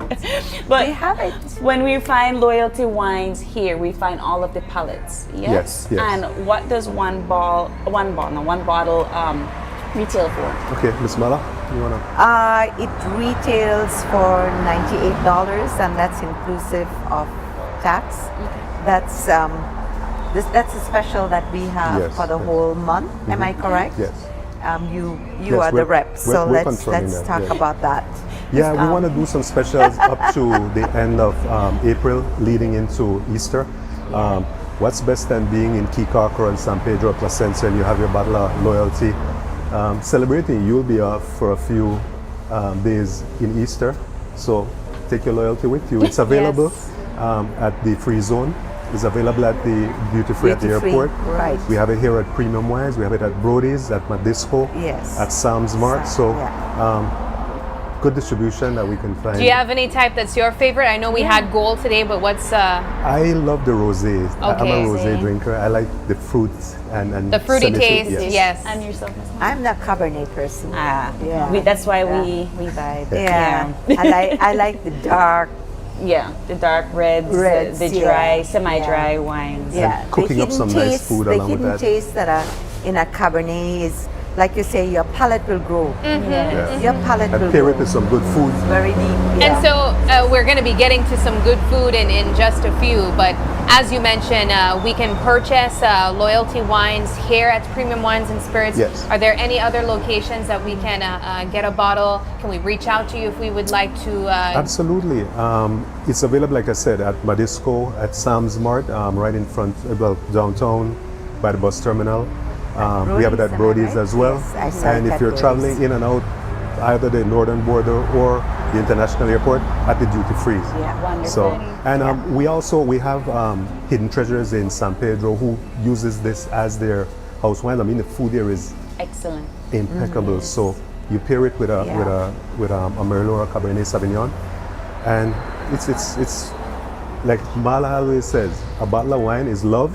Speaker 4: But
Speaker 14: We have it.
Speaker 4: when we find loyalty wines here, we find all of the pallets.
Speaker 23: Yes, yes.
Speaker 4: And what does one bottle retail for?
Speaker 23: Okay, Miss Mala, you wanna?
Speaker 14: It retails for $98, and that's inclusive of tax. That's that's a special that we have
Speaker 23: Yes,
Speaker 14: for the
Speaker 23: yes.
Speaker 14: whole month. Am I correct?
Speaker 23: Yes.
Speaker 14: You
Speaker 23: Yes,
Speaker 14: are the
Speaker 23: we're-
Speaker 14: rep, so
Speaker 23: we're
Speaker 14: let's
Speaker 23: confirming that,
Speaker 14: talk
Speaker 23: yes.
Speaker 14: about that.
Speaker 23: Yeah, we want to do some specials up to the end of April, leading into Easter. What's best than being in Key Corcoran, San Pedro, Placencia, and you have your bottle of loyalty celebrating? You'll be off for a few days in Easter, so take your loyalty with you. It's available at the free zone. It's available at the duty free at the
Speaker 14: Duty free,
Speaker 23: airport.
Speaker 14: right.
Speaker 23: We have it here at Premium Wines. We have it at Brody's, at Madisco,
Speaker 14: Yes.
Speaker 23: at Sam's Mart. So good distribution that we can find.
Speaker 3: Do you have any type that's your favorite? I know we had gold today, but what's
Speaker 23: I love the rosé. I'm
Speaker 3: Okay.
Speaker 23: a rosé drinker. I like the fruit and
Speaker 3: the fruity
Speaker 23: semi-sweet,
Speaker 3: taste?
Speaker 23: yes.
Speaker 3: Yes.
Speaker 4: And yourself, Miss Mala?
Speaker 14: I'm the Cabernet person. Yeah.
Speaker 4: That's why we vibe.
Speaker 14: Yeah. I like the dark.
Speaker 4: Yeah, the dark reds, the dry, semi-dry wines.
Speaker 14: Yeah,
Speaker 23: cooking up some nice food along with
Speaker 14: The hidden
Speaker 23: that.
Speaker 14: taste that are in a Cabernet is, like you say, your palate will grow.
Speaker 23: Yeah.
Speaker 14: Your palate will
Speaker 23: And pair
Speaker 14: grow.
Speaker 23: it with some good food.
Speaker 14: Very deep.
Speaker 3: And so we're going to be getting to some good food in just a few, but as you mentioned, we can purchase loyalty wines here at Premium Wines and Spirits.
Speaker 23: Yes.
Speaker 3: Are there any other locations that we can get a bottle? Can we reach out to you if we would like to?
Speaker 23: Absolutely. It's available, like I said, at Madisco, at Sam's Mart, right in front, downtown by the bus terminal. We have it at Brody's as well.
Speaker 14: Yes, I saw
Speaker 23: And
Speaker 14: it
Speaker 23: if
Speaker 14: at
Speaker 23: you're
Speaker 14: Brody's.
Speaker 23: traveling in and out, either the northern border or the international airport, at the duty free.
Speaker 14: Yeah, wonderful.
Speaker 23: So, and we have Hidden Treasures in San Pedro who uses this as their house wine. I mean, the food there is
Speaker 4: Excellent.
Speaker 23: impeccable. So you pair it with a Merlot or a Cabernet Sauvignon, and it's like Mala always says, a bottle of wine is love.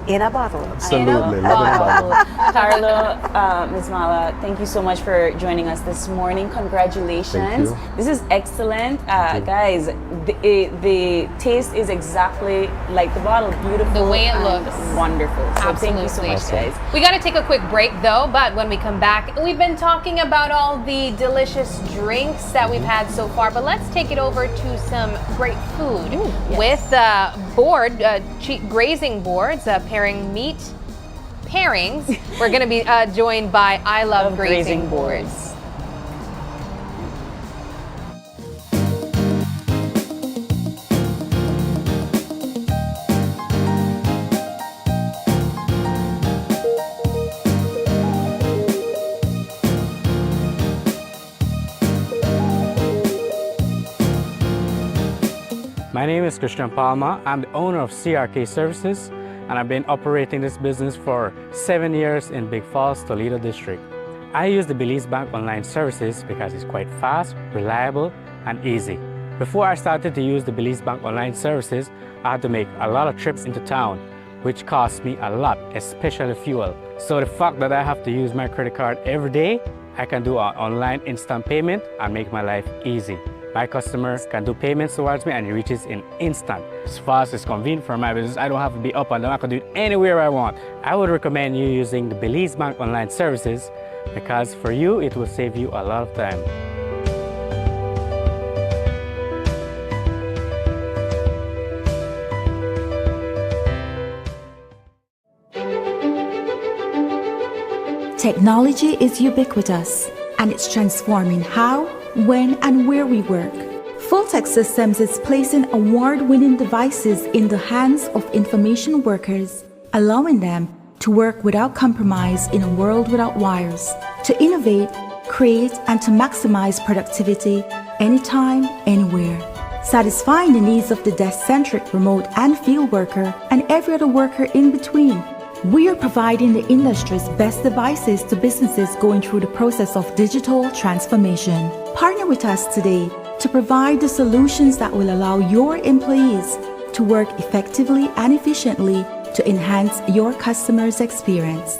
Speaker 14: In a bottle.
Speaker 23: Absolutely, love in a bottle.
Speaker 4: Carlo, Ms. Mala, thank you so much for joining us this morning. Congratulations.
Speaker 23: Thank you.
Speaker 4: This is excellent. Guys, the taste is exactly like the bottle. Beautiful.
Speaker 3: The way it
Speaker 4: and
Speaker 3: looks.
Speaker 4: Wonderful. So thank you so
Speaker 3: Absolutely.
Speaker 4: much, guys.
Speaker 3: We got to take a quick break though, but when we come back, we've been talking about all the delicious drinks that we've had so far, but let's take it over to some great food with grazing boards, pairing meat pairings. We're going to be joined by I Love Grazing Boards.
Speaker 6: My name is Christian Palma. I'm the owner of CRK Services, and I've been operating this business for 7 years in Big Falls, Toledo District. I use the Belize Bank online services because it's quite fast, reliable, and easy. Before I started to use the Belize Bank online services, I had to make a lot of trips into town, which cost me a lot, especially fuel. So the fact that I have to use my credit card every day, I can do an online instant payment and make my life easy. My customer can do payments towards me and it reaches in instant. It's fast, it's convenient for my business. I don't have to be up and down. I can do it anywhere I want. I would recommend you using the Belize Bank online services because for you, it will save you a lot of time.
Speaker 1: Technology is ubiquitous, and it's transforming how, when, and where we work. Fulltech Systems is placing award-winning devices in the hands of information workers, allowing them to work without compromise in a world without wires, to innovate, create, and to maximize productivity anytime, anywhere, satisfying the needs of the desk-centric remote and field worker and every other worker in between. We are providing the industry's best devices to businesses going through the process of digital transformation. Partner with us today to provide the solutions that will allow your employees to work effectively and efficiently to enhance your customers' experience.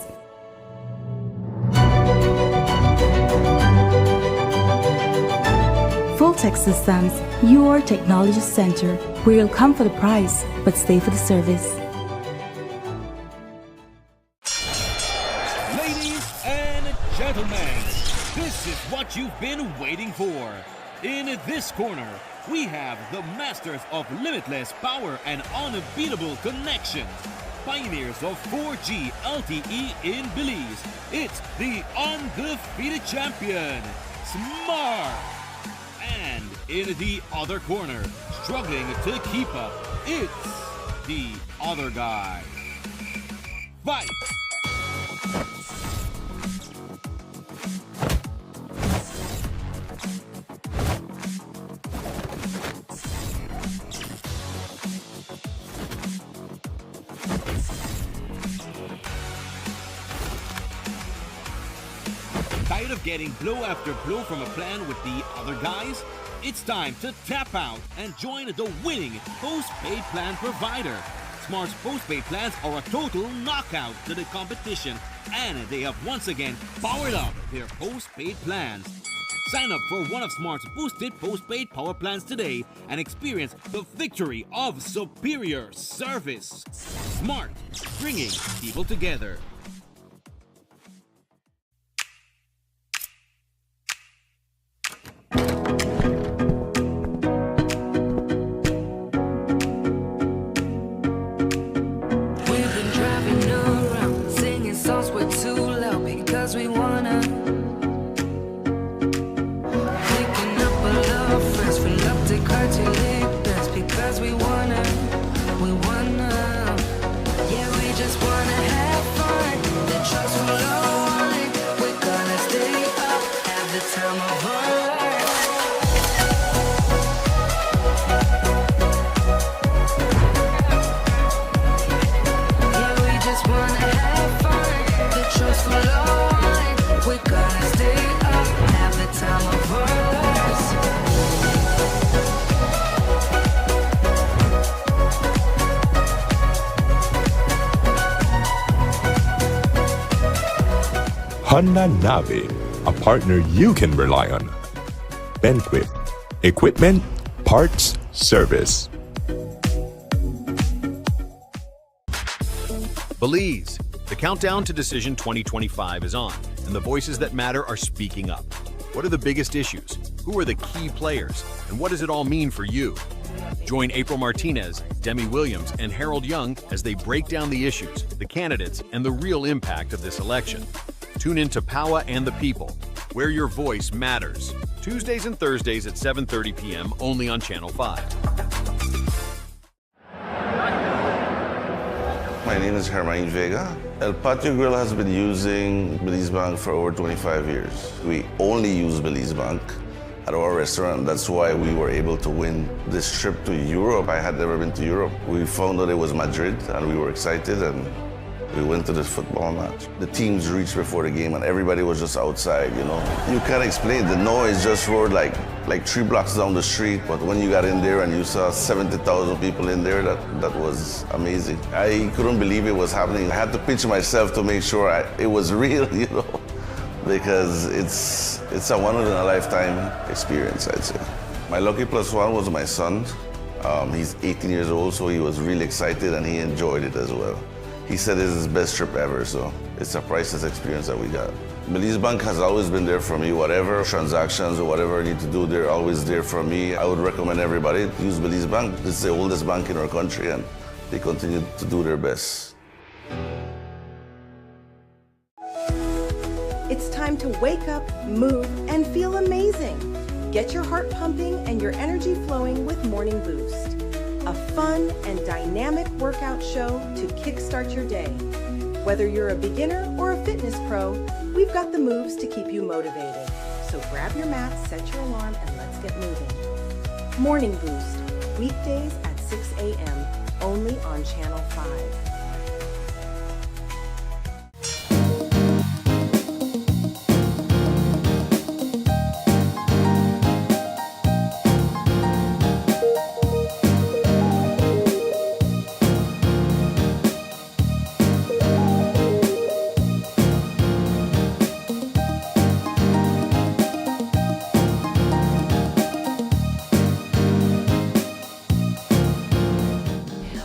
Speaker 1: Fulltech Systems, your technology center, where you'll come for the price but stay for the service.
Speaker 8: Gentlemen, this is what you've been waiting for. In this corner, we have the masters of limitless power and unbeatable connections. Pioneers of 4G LTE in Belize. It's the undefeated champion, Smart. And in the other corner, struggling to keep up, it's the other guy. Fight! Tired of getting blow after blow from a plan with the other guys? It's time to tap out and join the winning postpaid plan provider. Smart's postpaid plans are a total knockout to the competition, and they have once again powered up their postpaid plans. Sign up for one of Smart's boosted postpaid power plans today and experience the victory of superior service. Smart, bringing people together.
Speaker 9: We wanna picking up a love friends, fill up the car to live best because we wanna, yeah, we just wanna have fun. The trucks will on, we're gonna stay up, have the time of our lives. Yeah, we just wanna have fun. The trucks will on. We're gonna stay up, have the time of our lives.
Speaker 10: Honda Navi, a partner you can rely on. Benquip, equipment, parts, service.
Speaker 2: Belize, the countdown to Decision 2025 is on, and the voices that matter are speaking up. What are the biggest issues? Who are the key players? And what does it all mean for you? Join April Martinez, Demi Williams, and Harold Young as they break down the issues, the candidates, and the real impact of this election. Tune in to Power and the People, where your voice matters. Tuesdays and Thursdays at 7:30 p.m. only on Channel 5.
Speaker 11: My name is Hermine Vega. El Patio Grill has been using Belize Bank for over 25 years. We only use Belize Bank at our restaurant. That's why we were able to win this trip to Europe. I had never been to Europe. We found out it was Madrid and we were excited and we went to this football match. The teams reached before the game and everybody was just outside, you know. You can't explain. The noise just roared like 3 blocks down the street. But when you got in there and you saw 70,000 people in there, that was amazing. I couldn't believe it was happening. I had to pinch myself to make sure it was real, you know, because it's a one-in-a-lifetime experience, I'd say. My lucky plus one was my son. He's 18 years old, so he was really excited and he enjoyed it as well. He said it's his best trip ever, so it's a priceless experience that we got. Belize Bank has always been there for me. Whatever transactions or whatever I need to do, they're always there for me. I would recommend everybody to use Belize Bank. This is the oldest bank in our country and they continue to do their best.
Speaker 12: It's time to wake up, move, and feel amazing. Get your heart pumping and your energy flowing with Morning Boost. A fun and dynamic workout show to kickstart your day. Whether you're a beginner or a fitness pro, we've got the moves to keep you motivated. So grab your mat, set your alarm, and let's get moving. Morning Boost, weekdays at 6 a.m., only on Channel 5.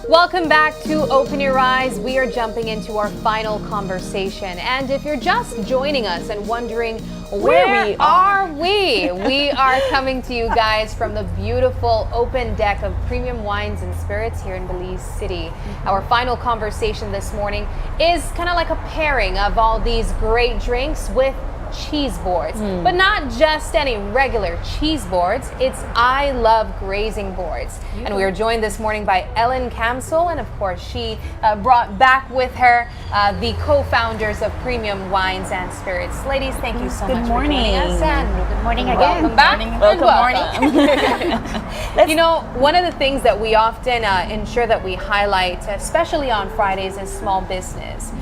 Speaker 3: Welcome back to Open Your Eyes. We are jumping into our final conversation. And if you're just joining us and wondering where are we? We are coming to you guys from the beautiful open deck of premium wines and spirits here in Belize City. Our final conversation this morning is kind of like a pairing of all these great drinks with cheese boards, but not just any regular cheese boards. It's I Love Grazing boards. And we are joined this morning by Ellen Camsell, and of course she brought back with her the co-founders of Premium Wines and Spirits. Ladies, thank you so much for joining us, and
Speaker 5: good morning again.
Speaker 3: Welcome back.
Speaker 5: Morning.
Speaker 3: You know, one of the things that we often ensure that we highlight, especially on Fridays, is small business.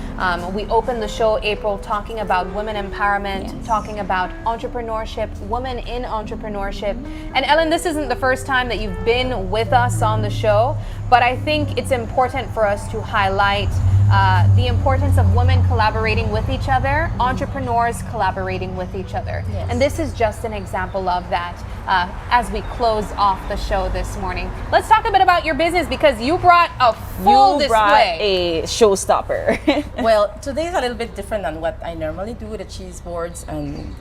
Speaker 3: We opened the show, April, talking about women empowerment, talking about entrepreneurship, women in entrepreneurship. And Ellen, this isn't the first time that you've been with us on the show, but I think it's important for us to highlight the importance of women collaborating with each other, entrepreneurs collaborating with each other.
Speaker 5: Yes.
Speaker 3: And this is just an example of that as we close off the show this morning. Let's talk a bit about your business, because you brought a full display.
Speaker 5: Brought a showstopper.
Speaker 7: Well, today's a little bit different than what I normally do with the cheese boards, and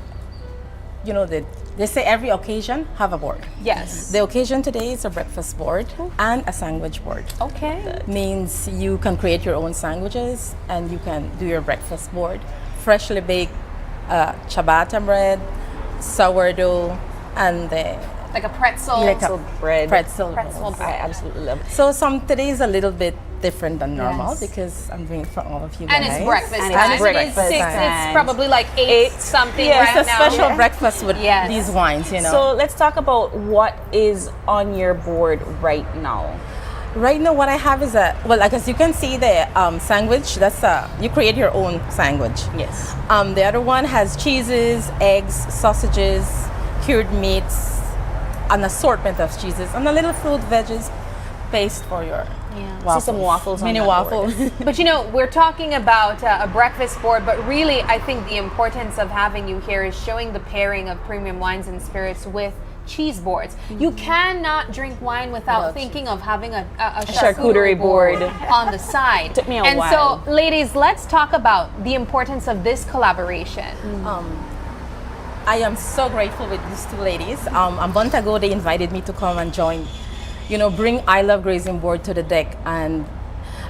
Speaker 7: you know, they say every occasion have a board.
Speaker 3: Yes.
Speaker 7: The occasion today is a breakfast board and a sandwich board.
Speaker 3: Okay.
Speaker 7: That means you can create your own sandwiches and you can do your breakfast board. Freshly baked ciabatta bread, sourdough, and
Speaker 3: like a pretzel.
Speaker 7: bread. Pretzel
Speaker 3: bread.
Speaker 7: I absolutely love it. So today is a little bit different than normal because I'm doing it for all of you guys.
Speaker 3: And it's breakfast time.
Speaker 7: And it's breakfast
Speaker 3: It's probably like 8 something right now.
Speaker 7: It's a special breakfast with these wines, you know.
Speaker 5: So let's talk about what is on your board right now.
Speaker 7: Right now, what I have is like as you can see, the sandwich. That's you create your own sandwich.
Speaker 5: Yes.
Speaker 7: The other one has cheeses, eggs, sausages, cured meats, an assortment of cheeses, and a little fruit veggies paste for your waffles.
Speaker 5: See some waffles,
Speaker 7: mini waffles.
Speaker 3: But you know, we're talking about a breakfast board, but really, I think the importance of having you here is showing the pairing of premium wines and spirits with cheese boards. You cannot drink wine without thinking of having a charcuterie board on the side.
Speaker 5: Took me a while.
Speaker 3: So, ladies, let's talk about the importance of this collaboration.
Speaker 7: I am so grateful with these two ladies. A month ago, they invited me to come and join, bring I Love Grazing board to the deck. And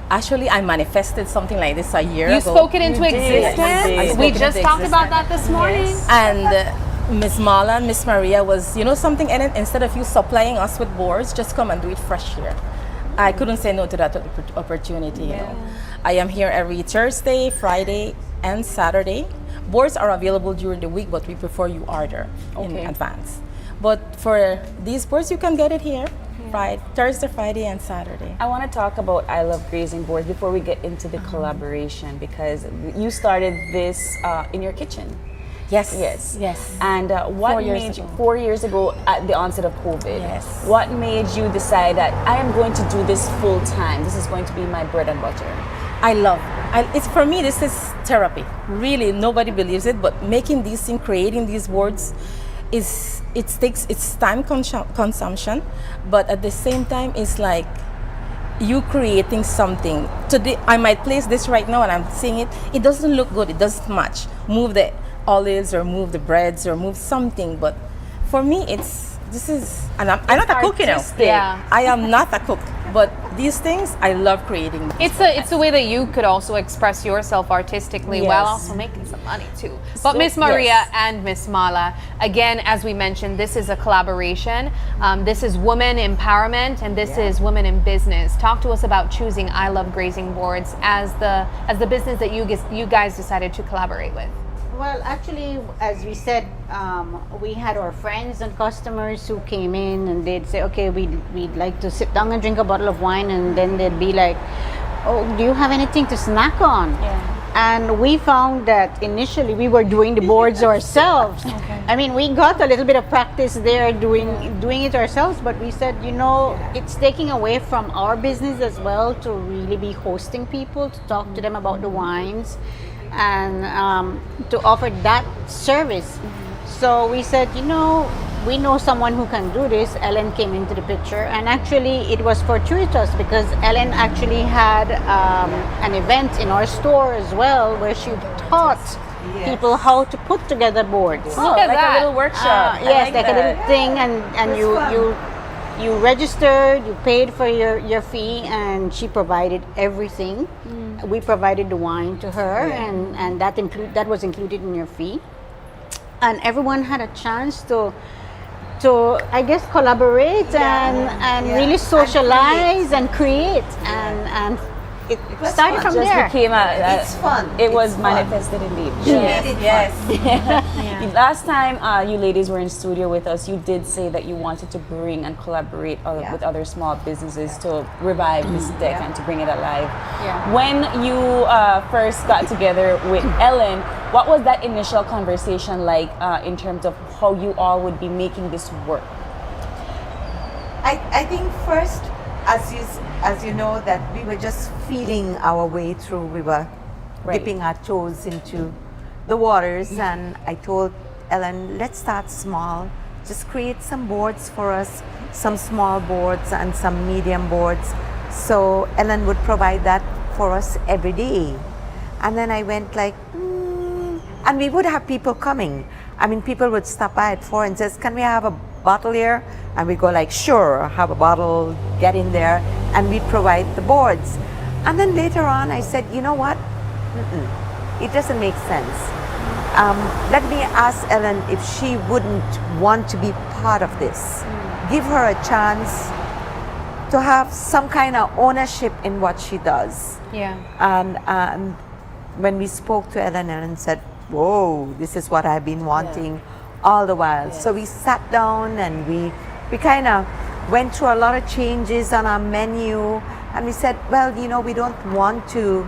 Speaker 7: actually, I manifested something like this a year ago.
Speaker 3: You spoke it into existence? We just talked about that this morning.
Speaker 7: Yes. And Miss Marla and Miss Maria was, something, and instead of you supplying us with boards, just come and do it fresh here. I couldn't say no to that opportunity, you know. I am here every Thursday, Friday, and Saturday. Boards are available during the week, but we prefer you order in advance. But for these boards, you can get it here Thursday, Friday, and Saturday.
Speaker 5: I want to talk about I Love Grazing boards before we get into the collaboration, because you started this in your kitchen.
Speaker 7: Yes.
Speaker 5: And what made you, 4 years ago at the onset of COVID, what made you decide that I am going to do this full time? This is going to be my bread and butter.
Speaker 7: It's for me, this is therapy. Really, nobody believes it, but making these things, creating these boards, it's time consumption, but at the same time, it's like you creating something. Today, I might place this right now and I'm seeing it. It doesn't look good. It doesn't match. Move the olives or move the breads or move something. But for me, I'm not a cook, you know.
Speaker 3: Yeah.
Speaker 7: I am not a cook. But these things, I love creating.
Speaker 3: It's a way that you could also express yourself artistically while also making some money too. But Miss Maria and Miss Mala, again, as we mentioned, this is a collaboration. This is women empowerment, and this is women in business. Talk to us about choosing I Love Grazing boards as the business that you guys decided to collaborate with.
Speaker 13: Well, actually, as we said, we had our friends and customers who came in and they'd say, okay, we'd like to sit down and drink a bottle of wine, and then they'd be like, oh, do you have anything to snack on? Yeah. And we found that initially we were doing the boards ourselves. Okay. I mean, we got a little bit of practice there doing it ourselves, but we said, you know, it's taking away from our business as well to really be hosting people, to talk to them about the wines, and to offer that service. So we said, you know, we know someone who can do this. Ellen came into the picture, and actually it was fortuitous because Ellen actually had an event in our store as well where she taught people how to put together boards.
Speaker 4: Oh, like a little workshop.
Speaker 13: Yes, like a little thing, and you registered, you paid for your fee, and she provided everything. We provided the wine to her, and that was included in your fee. And everyone had a chance to I guess collaborate and really socialize and create and it started from there.
Speaker 4: It's fun. It was manifested indeed.
Speaker 13: Yes.
Speaker 4: Last time you ladies were in studio with us, you did say that you wanted to bring and collaborate with other small businesses to revive this deck and to bring it alive.
Speaker 13: Yeah.
Speaker 4: When you first got together with Ellen, what was that initial conversation like in terms of how you all would be making this work?
Speaker 14: I think first, as you know, that we were just feeling our way through. We were dipping our toes into the waters, and I told Ellen, let's start small. Just create some boards for us, some small boards and some medium boards. So Ellen would provide that for us every day. And then I went like, and we would have people coming. I mean, people would stop by at 4 and says, can we have a bottle here? And we go like, sure, have a bottle, get in there, and we provide the boards. And then later on, I said, you know what? It doesn't make sense. Let me ask Ellen if she wouldn't want to be part of this. Give her a chance to have some kind of ownership in what she does.
Speaker 3: Yeah.
Speaker 14: And when we spoke to Ellen, Ellen said, whoa, this is what I've been wanting all the while. So we sat down and we kind of went through a lot of changes on our menu, and we said, well, you know, we don't want to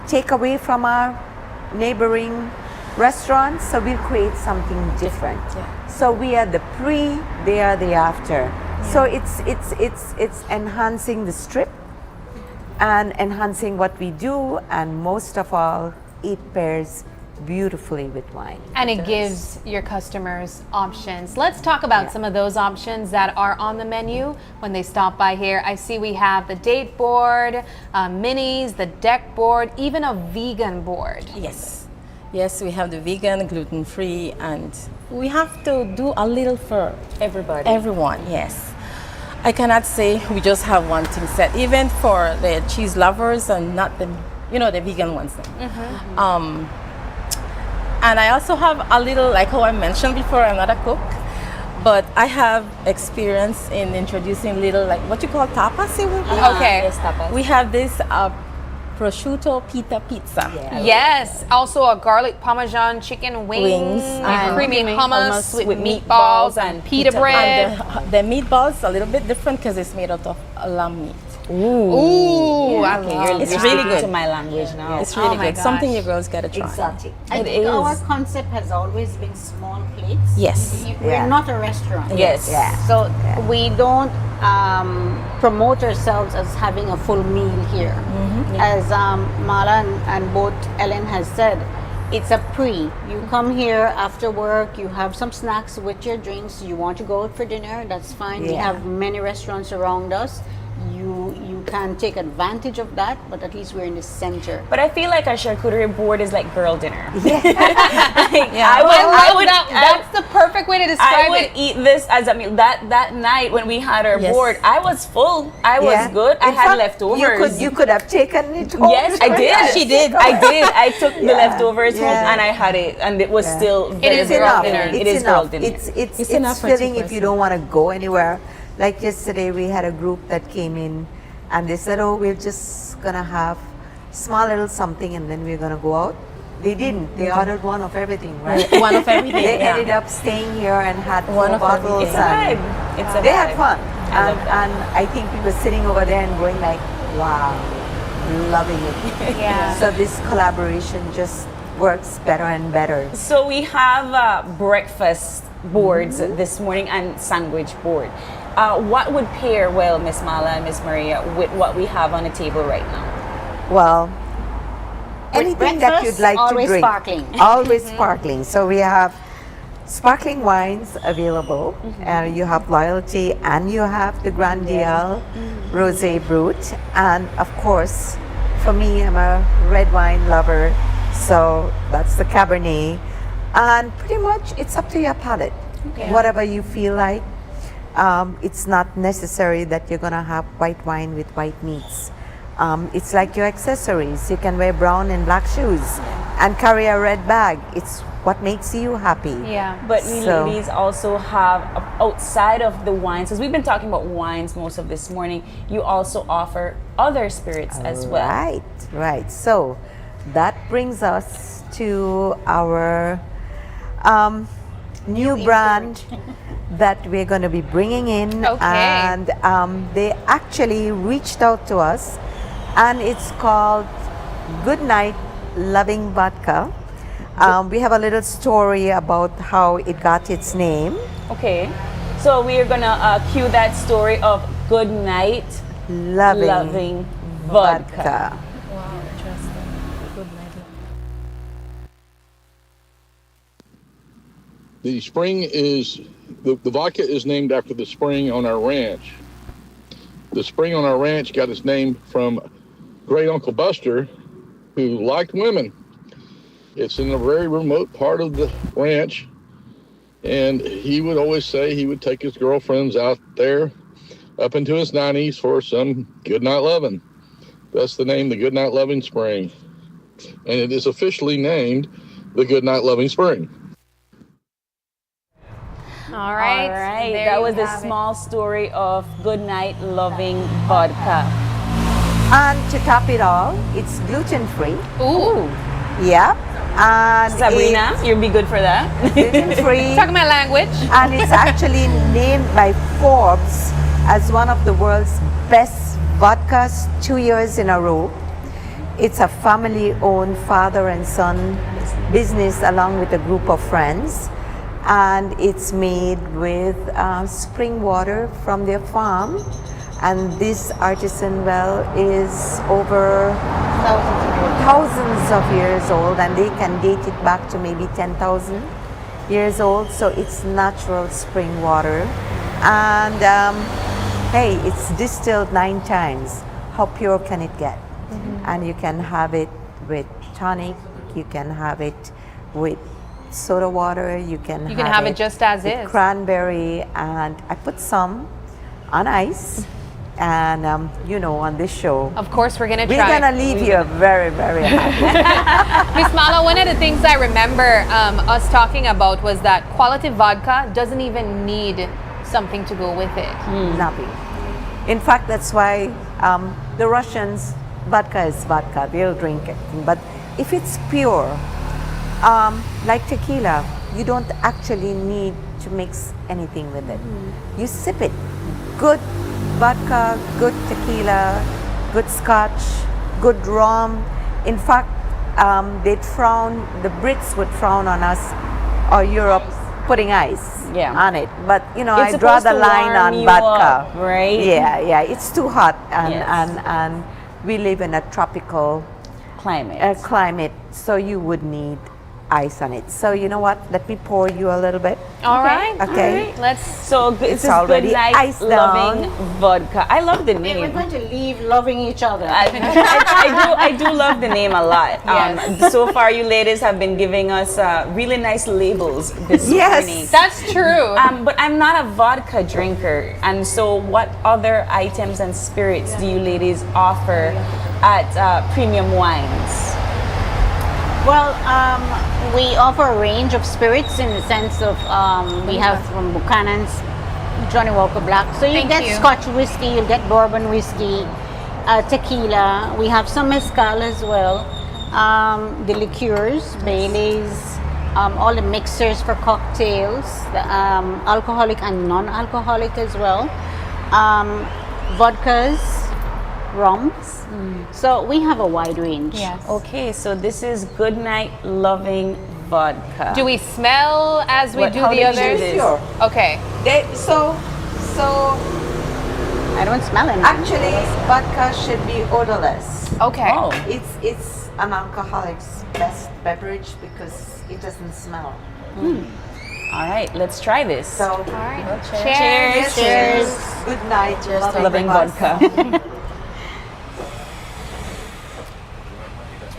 Speaker 14: take away from our neighboring restaurants, so we'll create something different. So we are the pre, they are the after. So it's enhancing the strip and enhancing what we do, and most of all, it pairs beautifully with wine.
Speaker 3: And it gives your customers options. Let's talk about some of those options that are on the menu when they stop by here. I see we have the date board, minis, the deck board, even a vegan board.
Speaker 7: Yes, we have the vegan, gluten-free, and we have to do a little for everyone, yes. I cannot say we just have one thing set, even for the cheese lovers and not the, the vegan ones. And I also have a little, like how I mentioned before, I'm not a cook, but I have experience in introducing little, like what you call tapas, it will be.
Speaker 3: Okay.
Speaker 7: Yes, tapas. We have this prosciutto pita pizza.
Speaker 3: Yes. Also a garlic parmesan chicken wings and creamy hummus with meatballs and pita bread.
Speaker 7: And the meatballs a little bit different because it's made out of lamb meat.
Speaker 3: Ooh.
Speaker 13: Okay.
Speaker 7: It's really good.
Speaker 13: To my language now.
Speaker 7: It's really good. Something you girls gotta try.
Speaker 13: Exotic. I think our concept has always been small plates.
Speaker 7: Yes.
Speaker 13: We're not a restaurant.
Speaker 7: Yes.
Speaker 13: So we don't promote ourselves as having a full meal here. As Mala and both Ellen has said, It's a pre. You come here after work, you have some snacks with your drinks, you want to go out for dinner, that's fine. We
Speaker 14: Yeah.
Speaker 13: have many restaurants around us. You can take advantage of that, but at least we're in the center.
Speaker 4: But I feel like our charcuterie board is like girl dinner.
Speaker 13: Yeah.
Speaker 3: That's the perfect way to describe
Speaker 4: I would eat this as a meal. That night when we had our
Speaker 14: Yes.
Speaker 4: board, I was full. I was
Speaker 14: Yeah.
Speaker 4: good. I
Speaker 14: In
Speaker 4: had
Speaker 14: fact,
Speaker 4: leftovers.
Speaker 14: You could have taken it home.
Speaker 4: Yes, I did.
Speaker 14: She
Speaker 4: did. I did. I took the leftovers home
Speaker 14: Yeah.
Speaker 4: and I had it, and it was still very
Speaker 14: It's enough.
Speaker 4: It is girl dinner.
Speaker 14: It's
Speaker 4: enough for
Speaker 14: filling
Speaker 4: two
Speaker 14: if you don't want to go anywhere. Like yesterday, we had a group that came in, and they said, "Oh, we're just gonna have small little something, and then we're gonna go out." They didn't. They ordered one of everything, right?
Speaker 7: One of everything,
Speaker 14: They
Speaker 7: yeah.
Speaker 14: ended up staying here and had
Speaker 7: One
Speaker 14: 4
Speaker 7: of
Speaker 14: bottles.
Speaker 7: everything. It's a
Speaker 14: and
Speaker 4: vibe. It's a
Speaker 14: they had
Speaker 4: vibe.
Speaker 14: fun,
Speaker 4: I
Speaker 14: and
Speaker 4: love that.
Speaker 14: I think we were sitting over there and going like, "Wow, loving it."
Speaker 4: Yeah.
Speaker 14: So this collaboration just works better and better.
Speaker 4: So we have breakfast boards this morning and sandwich board. What would pair well, Miss Mala and Miss Maria, with what we have on the table right now?
Speaker 14: Well, anything that
Speaker 13: breakfast,
Speaker 14: you'd like to
Speaker 13: always
Speaker 14: drink.
Speaker 13: sparkling.
Speaker 14: Always sparkling. So we have sparkling wines available. You have Loyalty and you have the Grandial Rosé Brut. And of course, for me, I'm a red wine lover. So that's the Cabernet. And pretty much it's up to your palate.
Speaker 4: Okay.
Speaker 14: Whatever you feel like. It's not necessary that you're going to have white wine with white meats. It's like your accessories. You can wear brown and black shoes and carry a red bag. It's what makes you happy.
Speaker 3: Yeah.
Speaker 4: But we ladies also have, outside of the wines, because we've been talking about wines most of this morning, you also offer other spirits as well.
Speaker 14: Right. So that brings us to our new brand that we're going to be bringing in. And they actually reached out to us, and it's called Good Night Loving Vodka. We have a little story about how it got its name.
Speaker 4: Okay, so we are gonna cue that story of Good Night Loving Vodka.
Speaker 7: Wow, interesting. Good night.
Speaker 15: The spring is, the vodka is named after the spring on our ranch. The spring on our ranch got its name from Great Uncle Buster, who liked women. It's in a very remote part of the ranch, and he would always say he would take his girlfriends out there up into his 90s for some good night loving. That's the name, the Good Night Loving Spring. And it is officially named the Good Night Loving Spring.
Speaker 3: All right.
Speaker 4: All right.
Speaker 3: There
Speaker 4: That
Speaker 3: you
Speaker 4: was the
Speaker 3: have it.
Speaker 4: small story of Good Night Loving Vodka.
Speaker 14: And to top it all, it's gluten-free.
Speaker 3: Ooh.
Speaker 14: Yeah. And
Speaker 4: Sabrina, you'll be good for that.
Speaker 14: Gluten-free.
Speaker 3: Talk my language.
Speaker 14: And it's actually named by Forbes as one of the world's best vodkas 2 years in a row. It's a family-owned father and son business along with a group of friends. And it's made with spring water from their farm. And this artisan well is over thousands of years old, and they can date it back to maybe 10,000 years old. So it's natural spring water. And hey, it's distilled 9 times. How pure can it get? And you can have it with tonic, you can have it with soda water, you can
Speaker 3: have it just as
Speaker 14: with
Speaker 3: is.
Speaker 14: cranberry, and I put some on ice. And on this show,
Speaker 3: Of course, we're gonna try.
Speaker 14: we're gonna leave you very, very happy.
Speaker 3: Miss Mala, one of the things I remember us talking about was that quality vodka doesn't even need something to go with it.
Speaker 14: Nothing. In fact, that's why the Russians, vodka is vodka. They'll drink it. But if it's pure, like tequila, you don't actually need to mix anything with it. You sip it. Good vodka, good tequila, good scotch, good rum. In fact, the Brits would frown on us, or Europe, putting ice on it. But I draw the line on vodka.
Speaker 4: Up, right?
Speaker 14: Yeah, it's too hot, and
Speaker 4: Yes.
Speaker 14: and we live in a tropical
Speaker 4: climate.
Speaker 14: climate, so you would need ice on it. So you know what? Let me pour you a little bit.
Speaker 3: All right.
Speaker 14: Okay.
Speaker 3: Let's.
Speaker 4: So this is
Speaker 14: already
Speaker 4: Good Night
Speaker 14: iced
Speaker 4: Loving
Speaker 14: down.
Speaker 4: Vodka. I love the
Speaker 13: We're
Speaker 4: name.
Speaker 13: going to leave loving each other.
Speaker 4: I do love the name a lot.
Speaker 3: Yes.
Speaker 4: So far, you ladies have been giving us really nice labels this morning.
Speaker 3: That's true.
Speaker 4: But I'm not a vodka drinker, and so what other items and spirits do you ladies offer at Premium Wines?
Speaker 13: Well, we offer a range of spirits in the sense of we have from Buchanan's Johnny Walker Black. So you get Scotch whiskey, you'll get bourbon whiskey, tequila. We have some mezcal as well. The liqueurs, Baileys, all the mixers for cocktails, the, alcoholic and non-alcoholic as well. Vodkas, rums. So we have a wide range.
Speaker 3: Yes.
Speaker 4: Okay, so this is Good Night Loving Vodka.
Speaker 3: Do we smell as we do the others?
Speaker 14: Sure.
Speaker 3: Okay.
Speaker 14: So
Speaker 13: I don't smell anything.
Speaker 14: actually, vodka should be odorless.
Speaker 3: Okay.
Speaker 4: Oh.
Speaker 14: It's an alcoholic's best beverage because it doesn't smell.
Speaker 4: All right, let's try this.
Speaker 14: So,
Speaker 3: All right.
Speaker 4: Cheers.
Speaker 14: cheers. Good night.
Speaker 4: Cheers to loving vodka.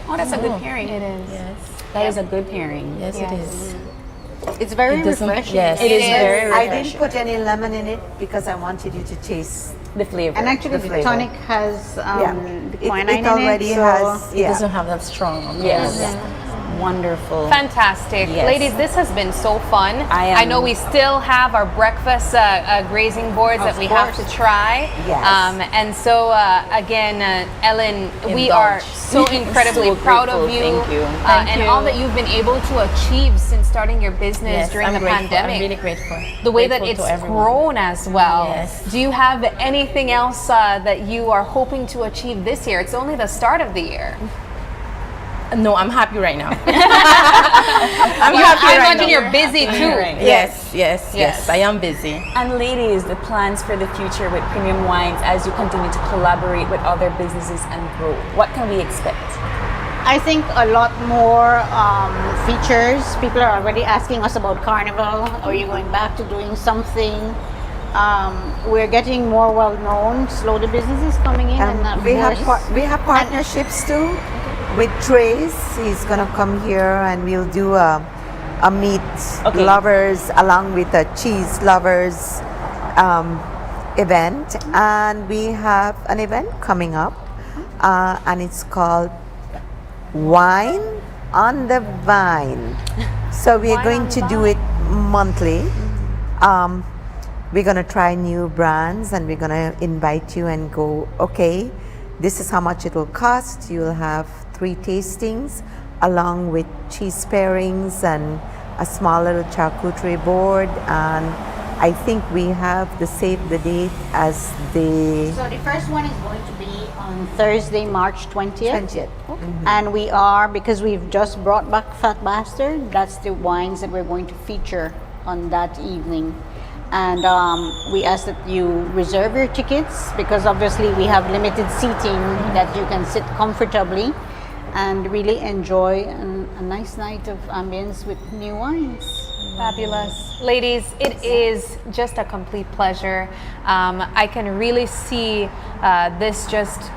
Speaker 4: Oh, that's a good pairing.
Speaker 3: It is.
Speaker 7: Yes.
Speaker 4: That is a good pairing.
Speaker 7: Yes, it is.
Speaker 13: It's very
Speaker 7: It doesn't-
Speaker 13: refreshing.
Speaker 7: yes.
Speaker 4: It is very
Speaker 14: I
Speaker 4: refreshing.
Speaker 14: didn't put any lemon in it because I wanted you to taste.
Speaker 4: The flavor.
Speaker 13: And actually,
Speaker 14: The
Speaker 13: the,
Speaker 14: flavor.
Speaker 13: tonic has the quinine
Speaker 14: It already
Speaker 13: in it.
Speaker 14: has.
Speaker 7: It doesn't have that strong.
Speaker 4: Yes. Wonderful.
Speaker 3: Fantastic.
Speaker 4: Yes.
Speaker 3: Ladies, this has been so fun.
Speaker 4: I
Speaker 3: know we still have our breakfast grazing boards that we have to try.
Speaker 14: Yes.
Speaker 3: And so, again, Ellen, we are so incredibly
Speaker 4: So
Speaker 3: proud of
Speaker 4: grateful.
Speaker 3: you.
Speaker 4: Thank you.
Speaker 3: And all that you've been able to achieve since starting your business
Speaker 7: Yes,
Speaker 3: during
Speaker 7: I'm
Speaker 3: the
Speaker 7: grateful.
Speaker 3: pandemic.
Speaker 7: I'm really grateful.
Speaker 3: The way that
Speaker 7: Grateful
Speaker 3: it's
Speaker 7: to everyone.
Speaker 3: grown as well.
Speaker 7: Yes.
Speaker 3: Do you have anything else that you are hoping to achieve this year? It's only the start of the year.
Speaker 7: No, I'm happy right now.
Speaker 3: I imagine you're busy too.
Speaker 7: Yes. I am busy.
Speaker 4: And ladies, the plans for the future with Premium Wines as you continue to collaborate with other businesses and grow. What can we expect?
Speaker 13: I think a lot more features. People are already asking us about Carnival. Are you going back to doing something? We're getting more well known. Slowly, businesses coming in, and of course,
Speaker 14: We have partnerships too with Trace. He's gonna come here and we'll do a meat lovers along with a cheese lovers event, and we have an event coming up, and it's called Wine on the Vine. So we're going to do it monthly. We're gonna try new brands and we're gonna invite you and go, okay, this is how much it will cost. You'll have 3 tastings along with cheese pairings and a small little charcuterie board, and I think we have the save the date as the
Speaker 13: So the first one is going to be on Thursday, March 20th.
Speaker 14: 20th.
Speaker 13: And we are, because we've just brought back Fat Bastard, that's the wines that we're going to feature on that evening. And we ask that you reserve your tickets because obviously we have limited seating that you can sit comfortably and really enjoy a nice night of ambience with new wines.
Speaker 3: Fabulous. Ladies, it is just a complete pleasure. I can really see this just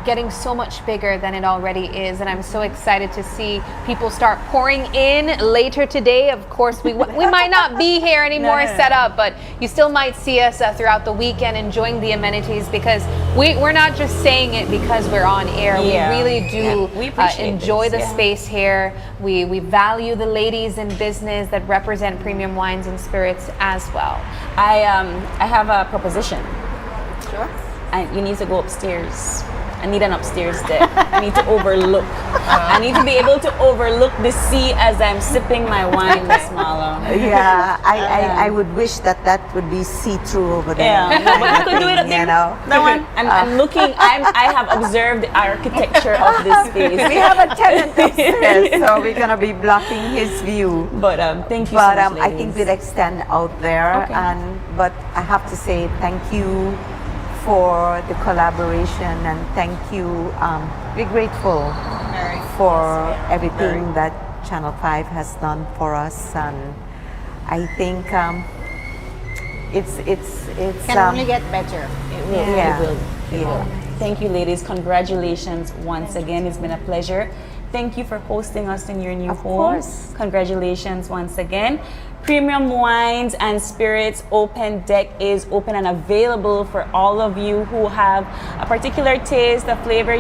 Speaker 3: getting so much bigger than it already is, and I'm so excited to see people start pouring in later today. Of course, we might not be here anymore set up, but you still might see us throughout the weekend enjoying the amenities, because we're not just saying it because we're on air.
Speaker 4: Yeah.
Speaker 3: We really do
Speaker 4: We appreciate
Speaker 3: enjoy
Speaker 4: this,
Speaker 3: the space here. We value the ladies in business that represent Premium Wines and Spirits as well.
Speaker 4: I have a proposition.
Speaker 13: Sure.
Speaker 4: And you need to go upstairs. I need an upstairs deck. I need to overlook. I need to be able to overlook the sea as I'm sipping my wine, Miss Marlo.
Speaker 14: Yeah, I would wish that would be see-through over there.
Speaker 4: Yeah, no, but you could do it up there.
Speaker 14: You know.
Speaker 4: No one. I'm looking. I have observed the architecture of this space.
Speaker 14: We have a tenant upstairs, so we're gonna be blocking his view.
Speaker 4: But thank you
Speaker 14: But
Speaker 4: so much,
Speaker 14: I think we'll extend out there,
Speaker 4: Okay.
Speaker 14: but I have to say thank you for the collaboration, and thank you. We're grateful for everything that Channel 5 has done for us, and I think it's
Speaker 13: Can only get better.
Speaker 4: It will.
Speaker 14: Yeah.
Speaker 4: It will. It will. Thank you, ladies. Congratulations once again. It's been a pleasure. Thank you for hosting us in your new home.
Speaker 14: course.
Speaker 4: Congratulations once again. Premium Wines and Spirits Open Deck is open and available for all of you who have a particular taste, a flavor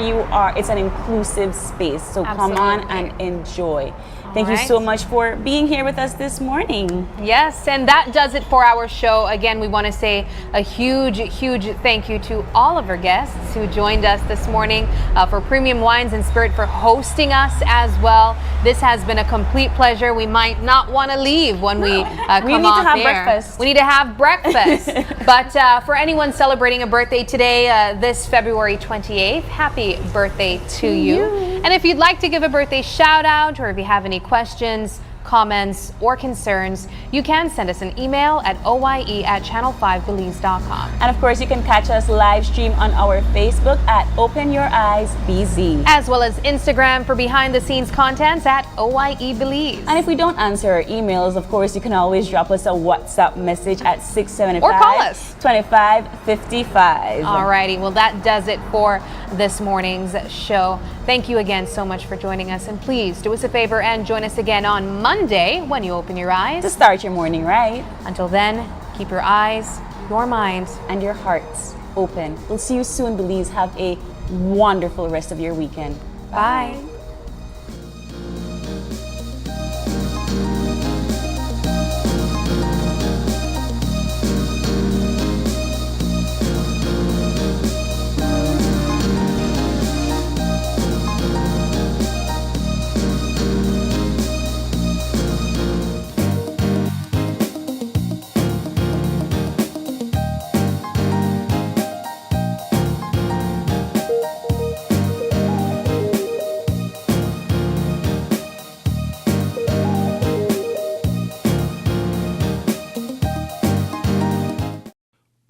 Speaker 4: it's an inclusive space. So come on and enjoy. Thank you so much for being here with us this morning.
Speaker 3: Yes, and that does it for our show. Again, we want to say a huge, huge thank you to all of our guests who joined us this morning, for Premium Wines and Spirit for hosting us as well. This has been a complete pleasure. We might not want to leave when we come
Speaker 4: We need
Speaker 3: off
Speaker 4: to have
Speaker 3: air.
Speaker 4: breakfast.
Speaker 3: We need to have breakfast. But for anyone celebrating a birthday today, this February 28th, happy birthday to you. And if you'd like to give a birthday shout out, or if you have any questions, comments, or concerns, you can send us an email at oye@channel5belize.com.
Speaker 4: And of course, you can catch us live stream on our Facebook at Open Your Eyes BZ.
Speaker 3: As well as Instagram for behind the scenes contents at OYE Belize.
Speaker 4: And if we don't answer our emails, of course, you can always drop us a WhatsApp message at 675
Speaker 3: Or call us.
Speaker 4: 2555.
Speaker 3: Alrighty, well that does it for this morning's show. Thank you again so much for joining us, and please do us a favor and join us again on Monday when you open your eyes
Speaker 4: to start your morning right.
Speaker 3: Until then, keep your eyes, your minds,
Speaker 4: and your hearts open. We'll see you soon, Belize. Have a wonderful rest of your weekend.
Speaker 3: Bye.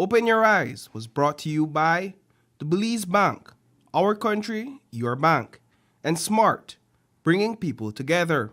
Speaker 16: Open Your Eyes was brought to you by the Belize Bank, our country, your bank, and Smart, bringing people together.